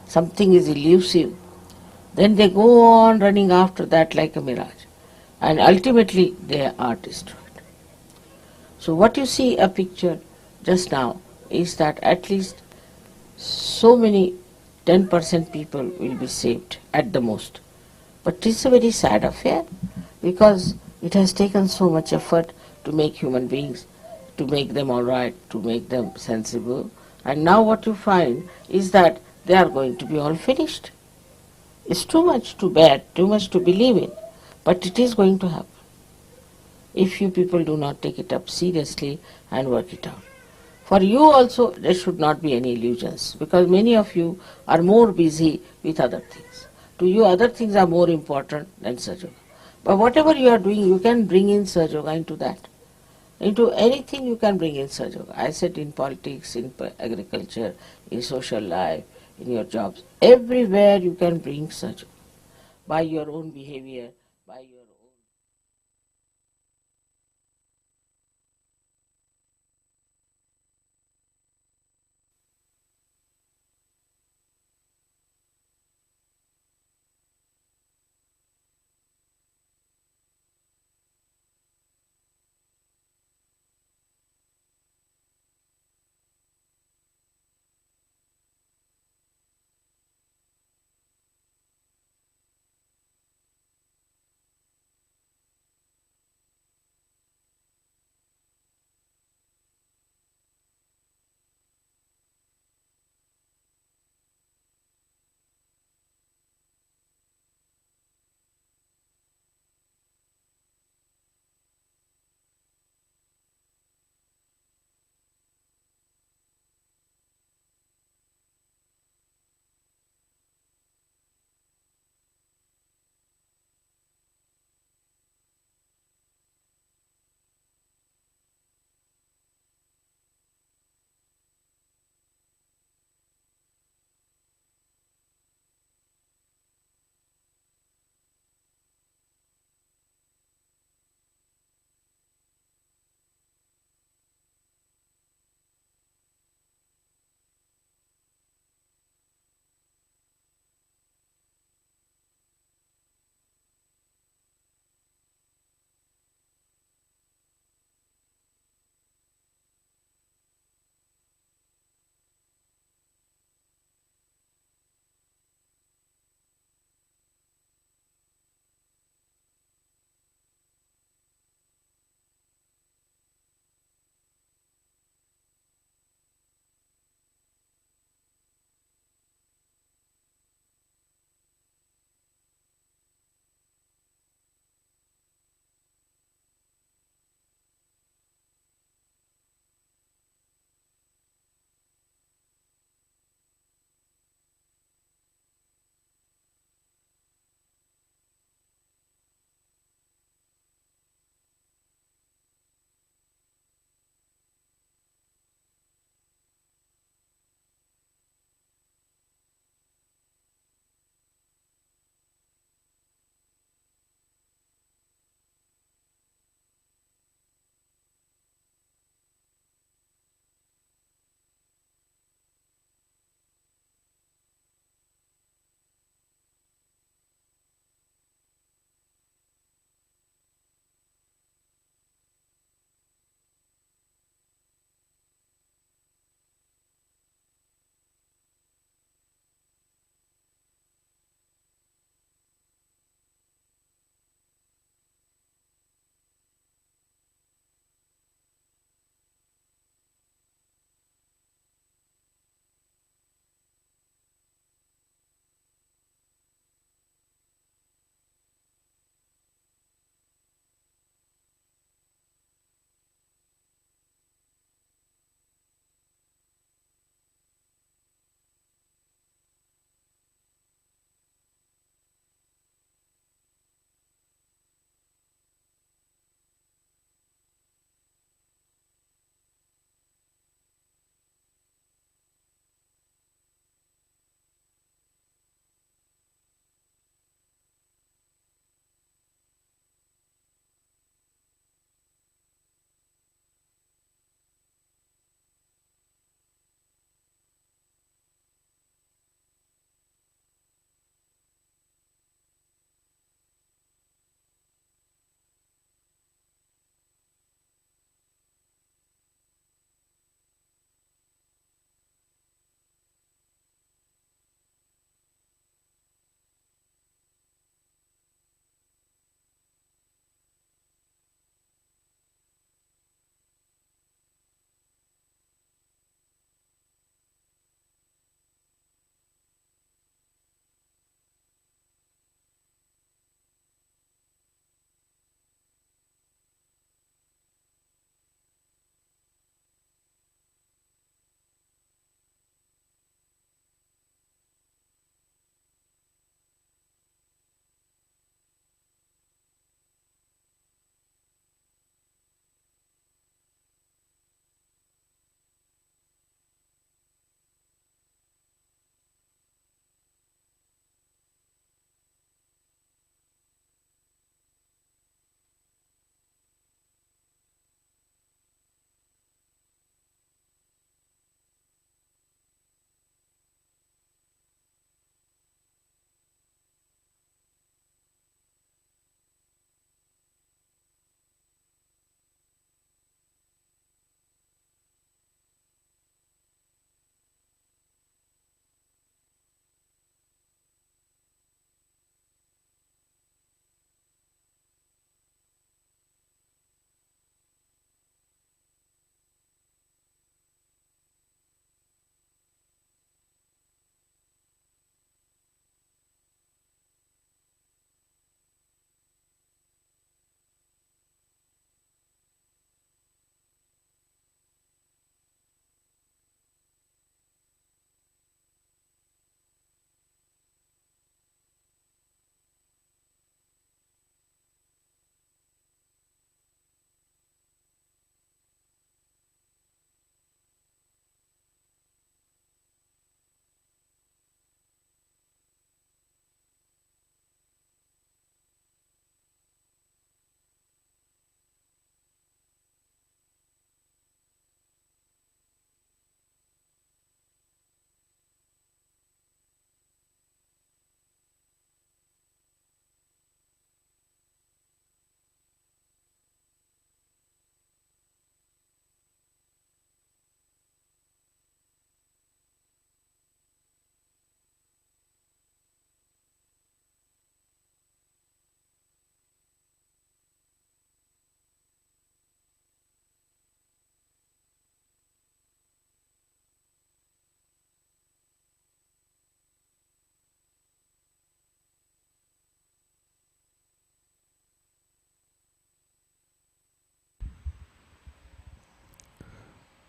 Something is elusive, then they go on running after that like a mirage, and ultimately they are destroyed. So what you see a picture just now is that at least so many 10% people will be saved at the most. But it is a very sad affair, because it has taken so much effort to make human beings, to make them all right, to make them sensible. And now what you find is that they are going to be all finished. It's too much to bear, too much to believe in, but it is going to happen if you people do not take it up seriously and work it out. For you also, there should not be any illusions, because many of you are more busy with other things. To you, other things are more important than Sahajayoga. But whatever you are doing, you can bring in Sahajayoga into that. Into anything you can bring in Sahajayoga. I said in politics, in agriculture, in social life, in your jobs. Everywhere you can bring Sahajayoga by your own behavior, by your own.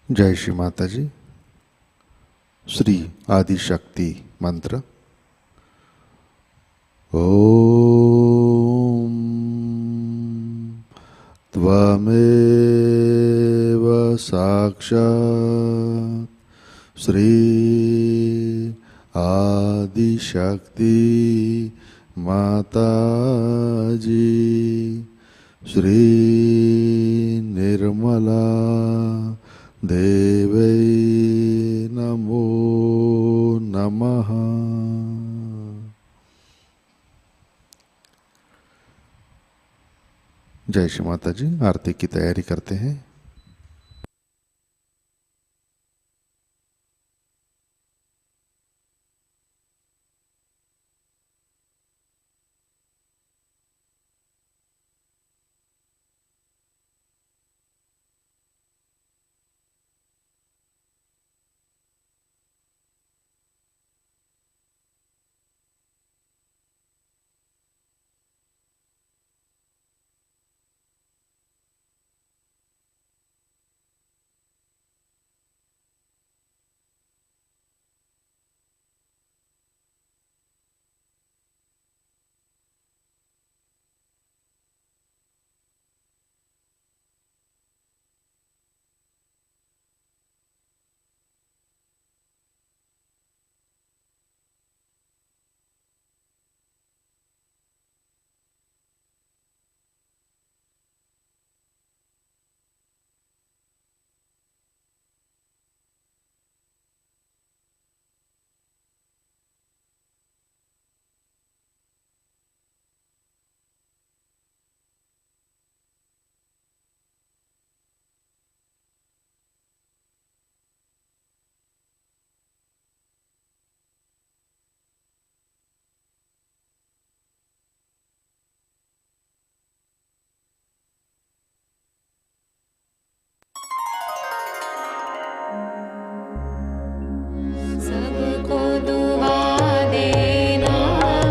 जय श्री माता जी। श्री आदि शक्ति मंत्र। ओम त्वमेव साक्षात् श्री आदि शक्ति माताजी श्री निर्मला देवै नमो नमः। जय श्री माता जी। आरती की तैयारी करते हैं। सबको दुआ देना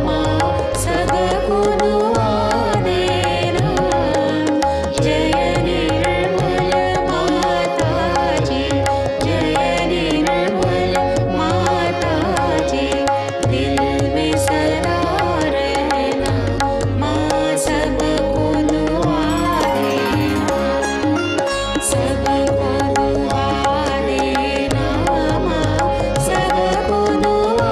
माँ, सबको दुआ देना। जय निर्मल माता जी, जय निर्मल माता जी, दिल में सदा रहना माँ, सबको दुआ देना, सबको दुआ देना माँ, सबको दुआ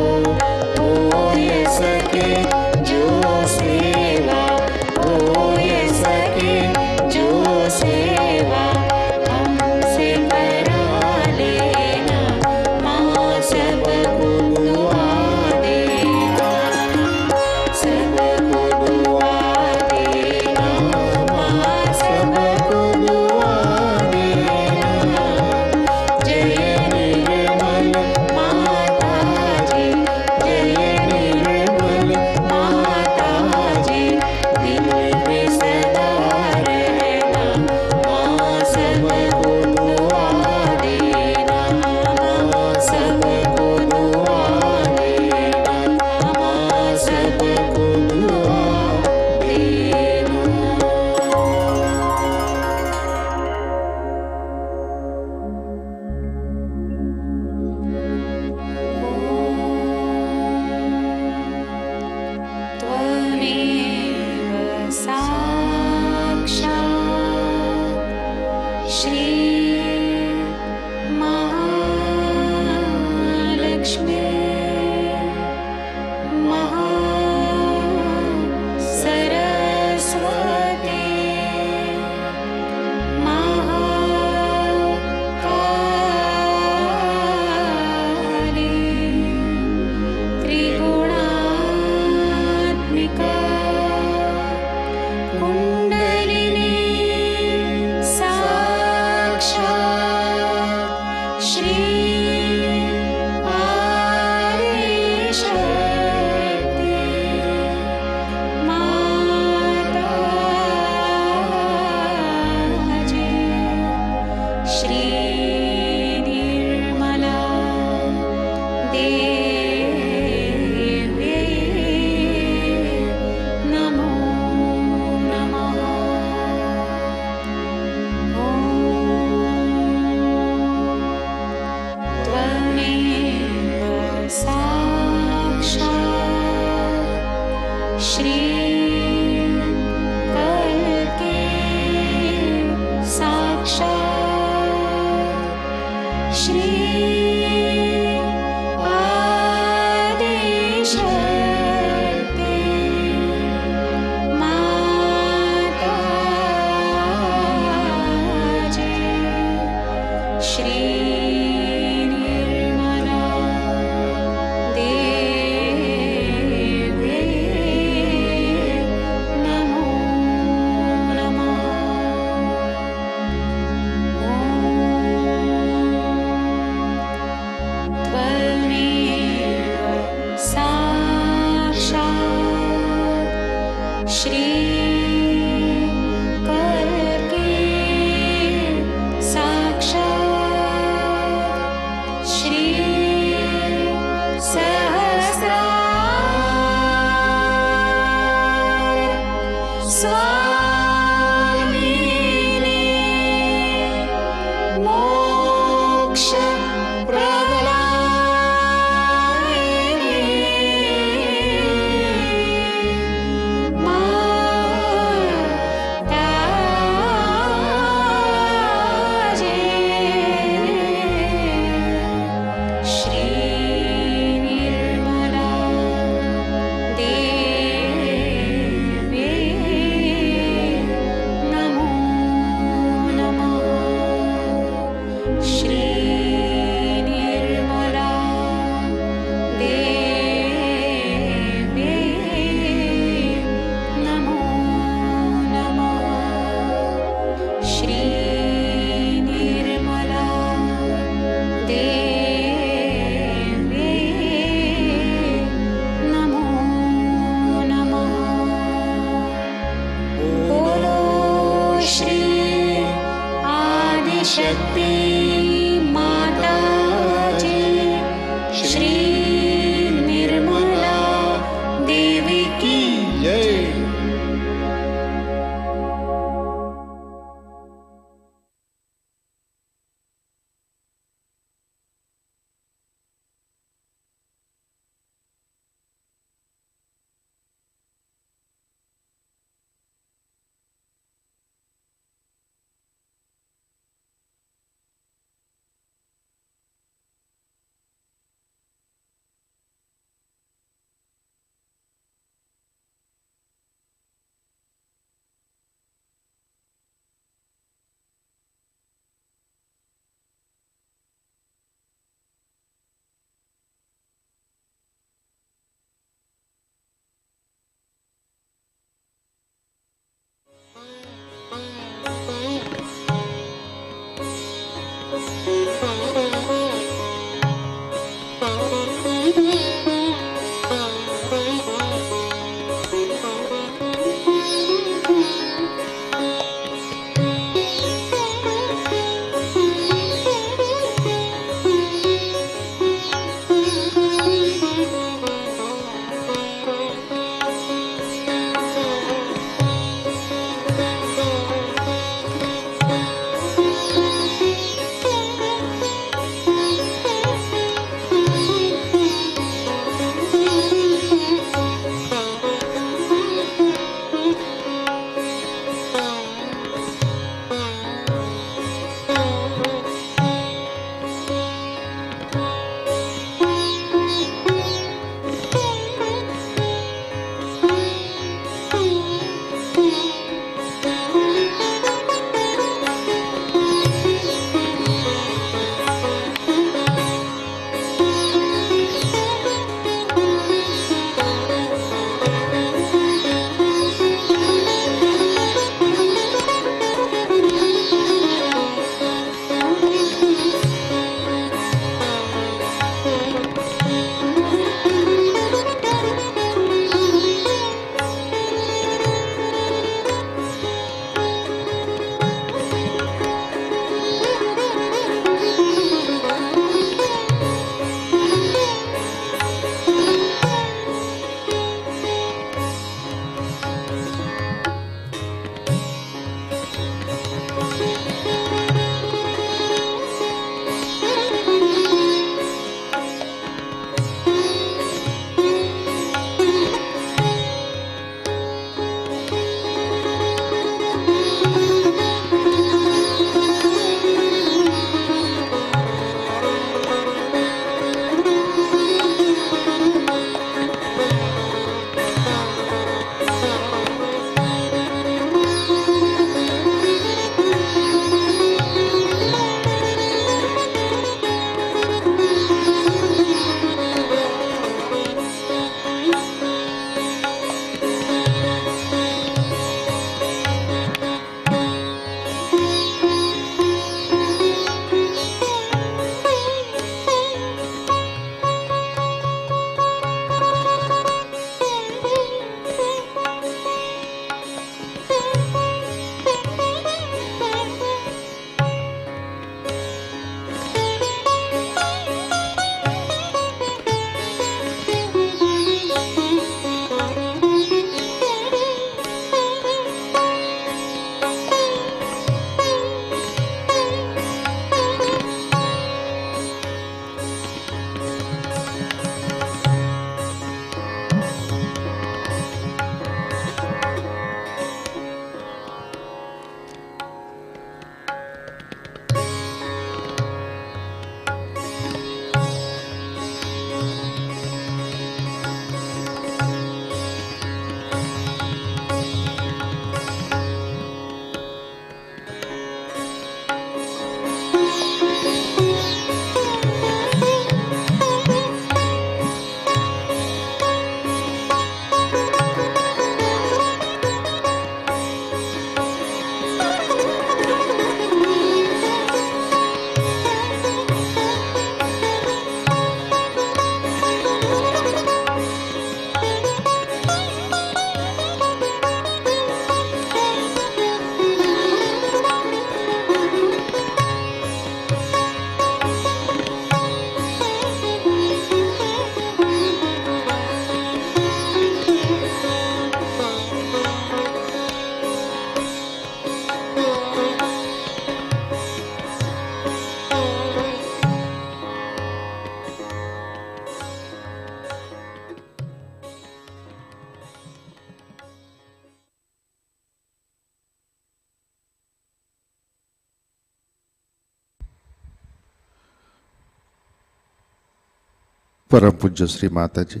परम पूज्य श्री माता जी,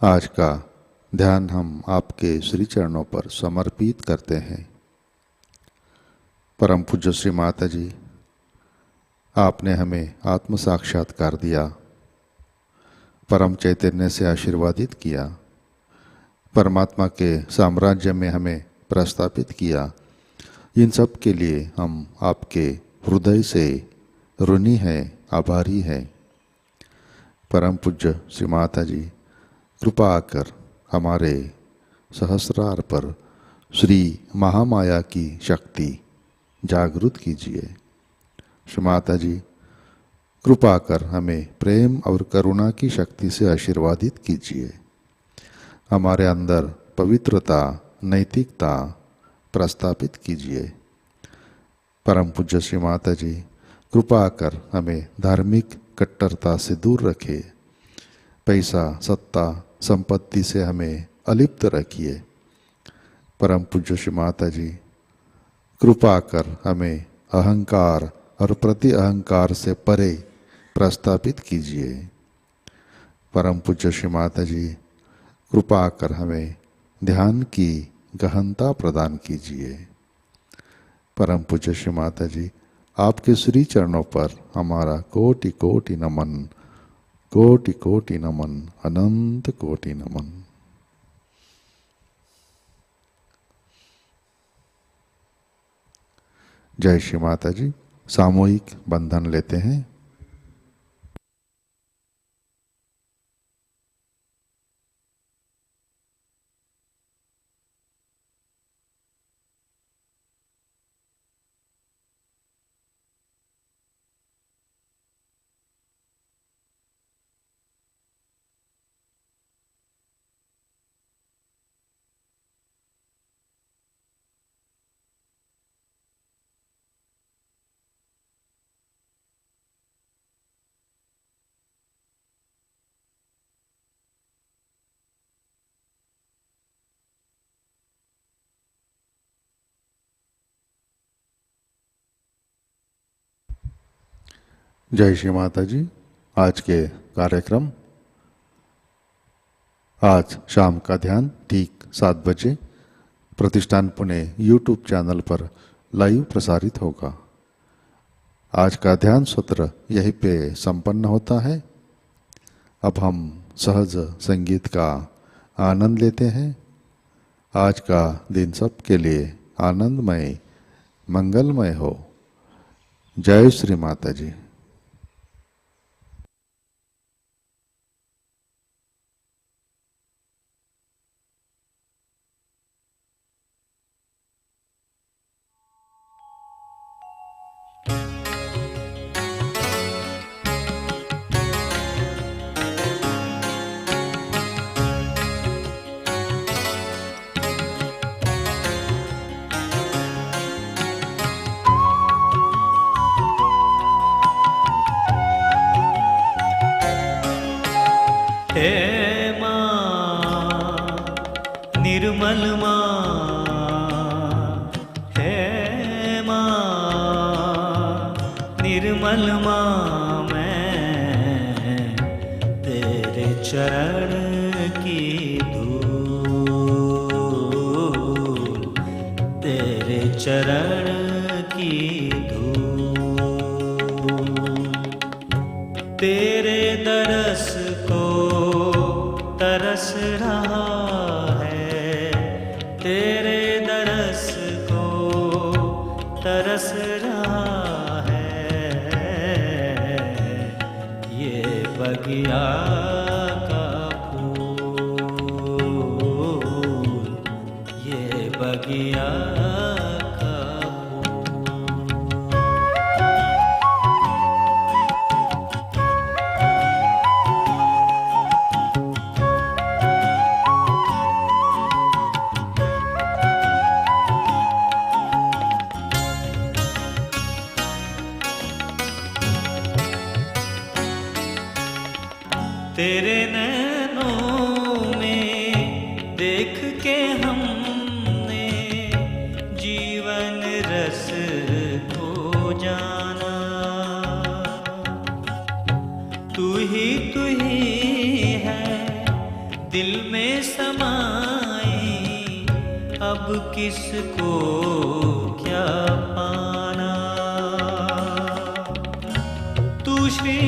आज का ध्यान हम आपके श्री चरणों पर समर्पित करते हैं। परम पूज्य श्री माता जी, आपने हमें आत्म साक्षात्कार दिया, परम चैतन्य से आशीर्वादित किया, परमात्मा के साम्राज्य में हमें प्रस्थापित किया। इन सब के लिए हम आपके हृदय से ऋणी हैं, आभारी हैं। परम पूज्य श्री माता जी, कृपा कर हमारे सहस्रार पर श्री महामाया की शक्ति जागृत कीजिए। श्री माता जी, कृपा कर हमें प्रेम और करुणा की शक्ति से आशीर्वादित कीजिए। हमारे अंदर पवित्रता, नैतिकता प्रस्थापित कीजिए। परम पूज्य श्री माता जी, कृपा कर हमें धार्मिक कट्टरता से दूर रखे। पैसा, सत्ता, संपत्ति से हमें अलिप्त रखिए। परम पूज्य श्री माता जी, कृपा कर हमें अहंकार और प्रति अहंकार से परे प्रस्थापित कीजिए। परम पूज्य श्री माता जी, कृपा कर हमें ध्यान की गहनता प्रदान कीजिए। परम पूज्य श्री माता जी, आपके श्री चरणों पर हमारा कोटि कोटि नमन, कोटि कोटि नमन, अनंत कोटि नमन। जय श्री माता जी। सामूहिक बंधन लेते हैं। जय श्री माता जी। आज के कार्यक्रम, आज शाम का ध्यान ठीक 7 बजे प्रतिष्ठान पुणे यूट्यूब चैनल पर लाइव प्रसारित होगा। आज का ध्यान सत्र यहीं पे संपन्न होता है। अब हम सहज संगीत का आनंद लेते हैं। आज का दिन सबके लिए आनंदमय, मंगलमय हो। जय श्री माता जी। हे माँ निर्मल माँ, हे माँ निर्मल माँ, मैं तेरे चरण की धूल, तेरे चरण की धूल, तेरे दरस को तरस रहा है, तेरे दरस को तरस रहा है। ये बगिया का फूल, ये बगिया तेरे नैनों में देख के हमने दिल में समाई, अब किसको क्या पाना। तू श्री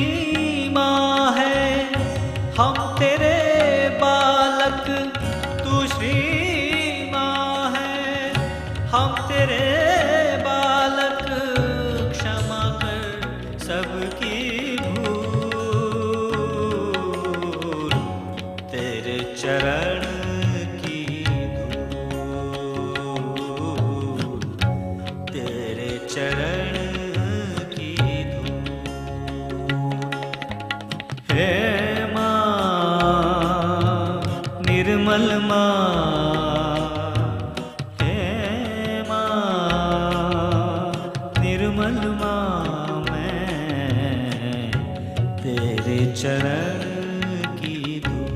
माँ है, हम तेरे बालक। तू श्री माँ है, हम तेरे बालक। क्षमा कर सबकी भूल, तेरे चरण की धूल, तेरे चरण की धूल। हे माँ निर्मल माँ, हे माँ निर्मल माँ, मैं तेरे चरण की धूल,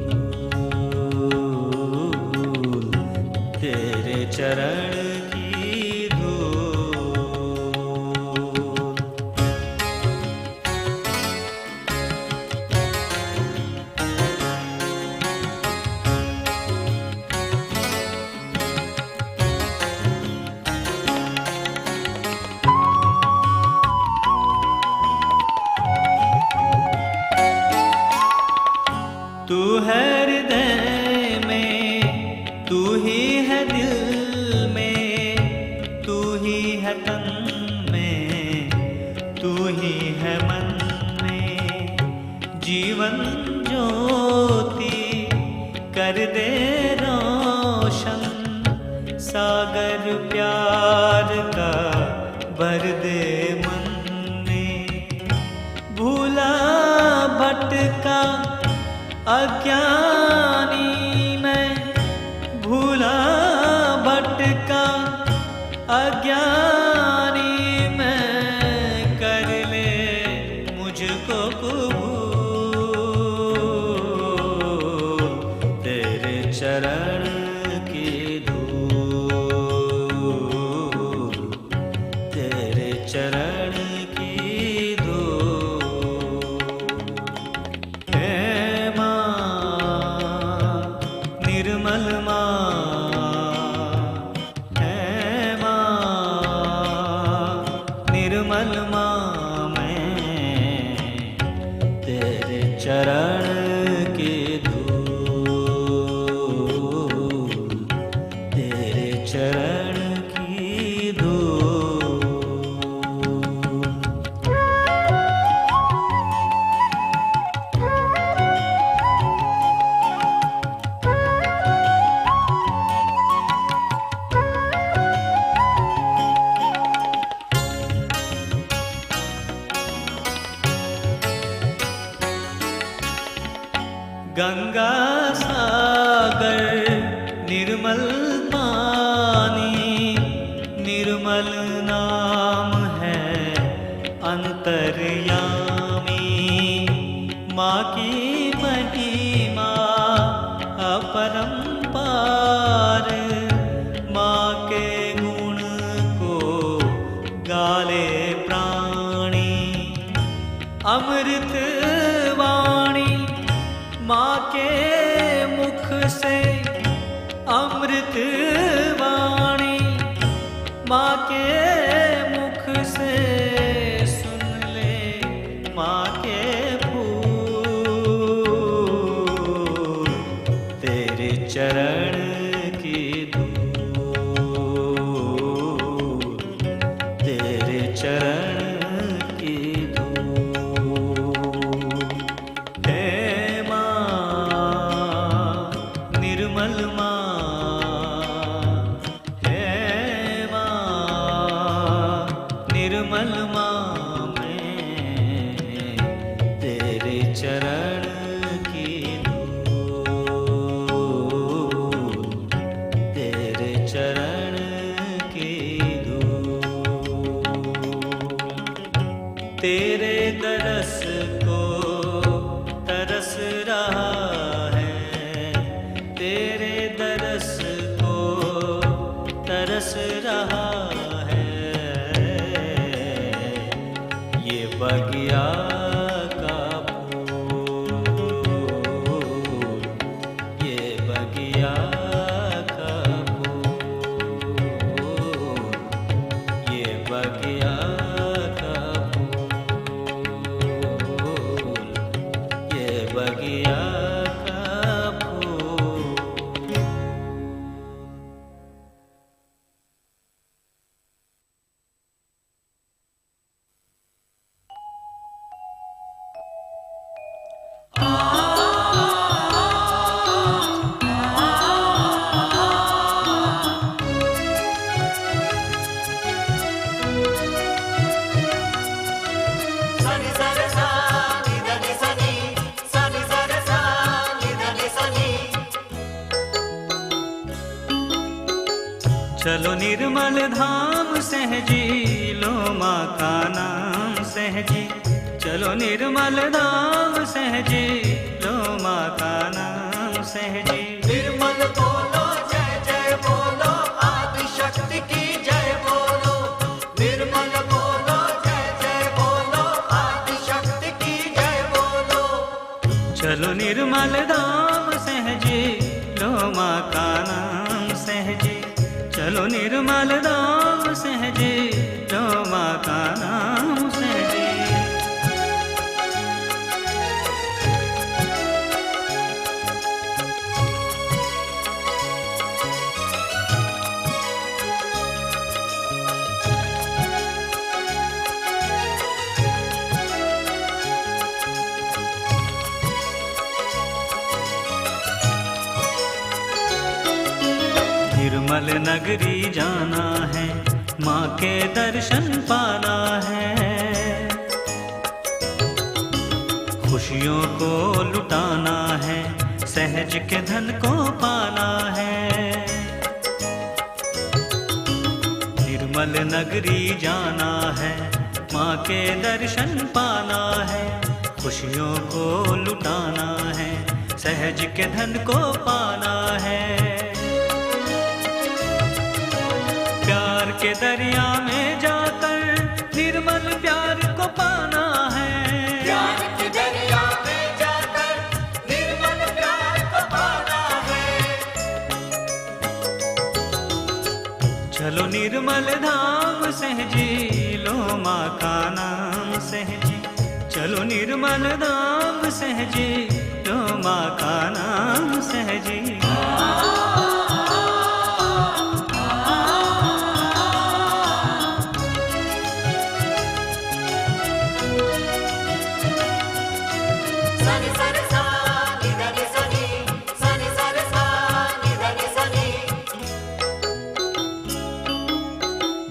तेरे चरण की धूल। तू है हृदय में, तू ही है दिल में, तू ही है तन में, तू ही है मन में। जीवन ज्योति कर दे रोशन, सागर प्यार का भर दे मन में। भूला भटका अज्ञानी मैं, भूला भटका अज्ञानी मैं। कर ले मुझको कबूल, तेरे चरण की धूल, तेरे चरण की धूल। हे निर्मल माँ, हे माँ निर्मल माँ, मैं तेरे चरण की धूल, तेरे चरण की धूल। गंगा सागर निर्मल पानी, निर्मल नाम है अंतर्यामी। माँ की महिमा अपरंपार, माँ के गुण को गाले प्राणी। अमृत वाणी माँ के मुख से, अमृत वाणी माँ के मुख से। सुन ले माँ के फूल, तेरे चरण की धूल, तेरे चरण की धूल। हे निर्मल माँ, हे माँ निर्मल माँ, मैं तेरे चरण की धूल, चलो निर्मल धाम सहजी, लो माँ का नाम सहजी। चलो निर्मल धाम सहजी, लो माँ का नाम सहजी। निर्मल बोलो जय जय बोलो, आदि शक्ति की जय बोलो। निर्मल बोलो जय जय बोलो, आदि शक्ति की जय बोलो। चलो निर्मल धाम सहजी, लो माँ का नाम सहजी। चलो निर्मल धाम सहजी, लो माँ का नाम सहजी। निर्मल नगरी जाना है, माँ के दर्शन पाना है। खुशियों को लुटाना है, सहज के धन को पाना है। निर्मल नगरी जाना है, माँ के दर्शन पाना है। खुशियों को लुटाना है, सहज के धन को पाना है। प्यार के दरिया में जाकर निर्मल प्यार को पाना है। प्यार के दरिया में जाकर निर्मल प्यार को पाना है। चलो निर्मल धाम सहजी, लो माँ का नाम सहजी। चलो निर्मल धाम सहजी, लो माँ का नाम सहजी। सनि सरि सा नि ध नि स नि, सनि सरि सा नि ध नि स नि।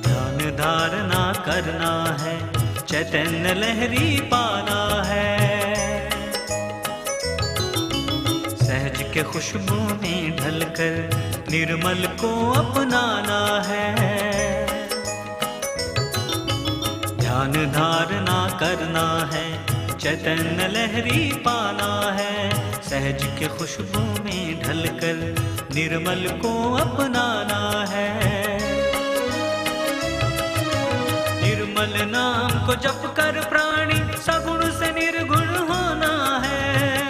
ध्यान धारणा करना है, चैतन्य लहरी पाना है। सहज के खुशबू में ढलकर निर्मल को अपनाना है। ध्यान धारणा करना है, चैतन्य लहरी पाना है। सहज के खुशबू में ढलकर निर्मल को अपनाना है। निर्मल नाम को जप कर प्राणी सगुण से निर्गुण होना है।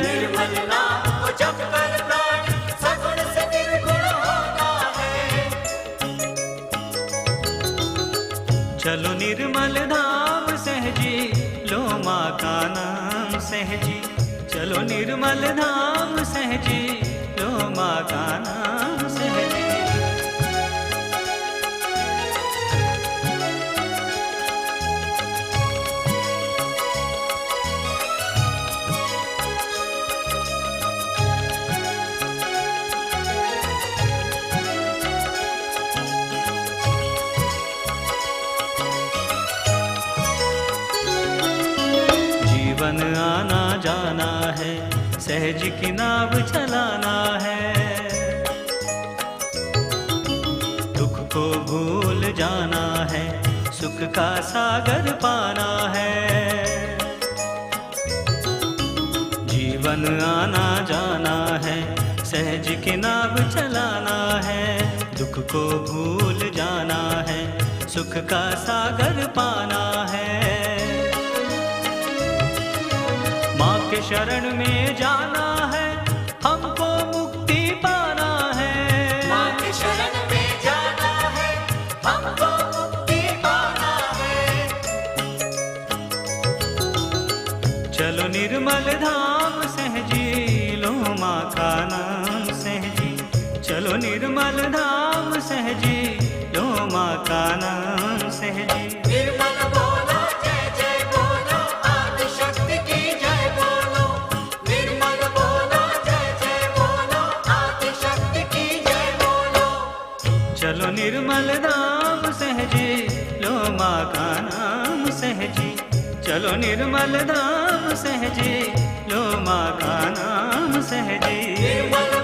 निर्मल नाम को जप कर प्राणी सगुण से निर्गुण होना है। चलो निर्मल धाम सहजी, लो माँ का नाम सहजी। चलो निर्मल धाम सहजी, लो माँ का नाम सहजी। जीवन आना जाना है, सहज की नाव चलाना है। दुख को भूल जाना है, सुख का सागर पाना है। जीवन आना जाना है, सहज की नाव चलाना है। दुख को भूल जाना है, सुख का सागर पाना है। माँ के शरण में जाना है, हमको मुक्ति पाना है। माँ के शरण में जाना है, हमको मुक्ति पाना है। चलो निर्मल धाम सहजी, लो माँ का नाम सहजी। चलो निर्मल धाम सहजी, लो माँ का नाम सहजी। निर्मल बोलो जय जय बोलो, आदि शक्ति की जय बोलो। निर्मल बोलो जय जय बोलो, आदि शक्ति की जय बोलो। चलो निर्मल धाम सहजी, लो माँ का नाम सहजी। चलो निर्मल धाम सहजी, लो माँ का नाम सहजी। निर्मल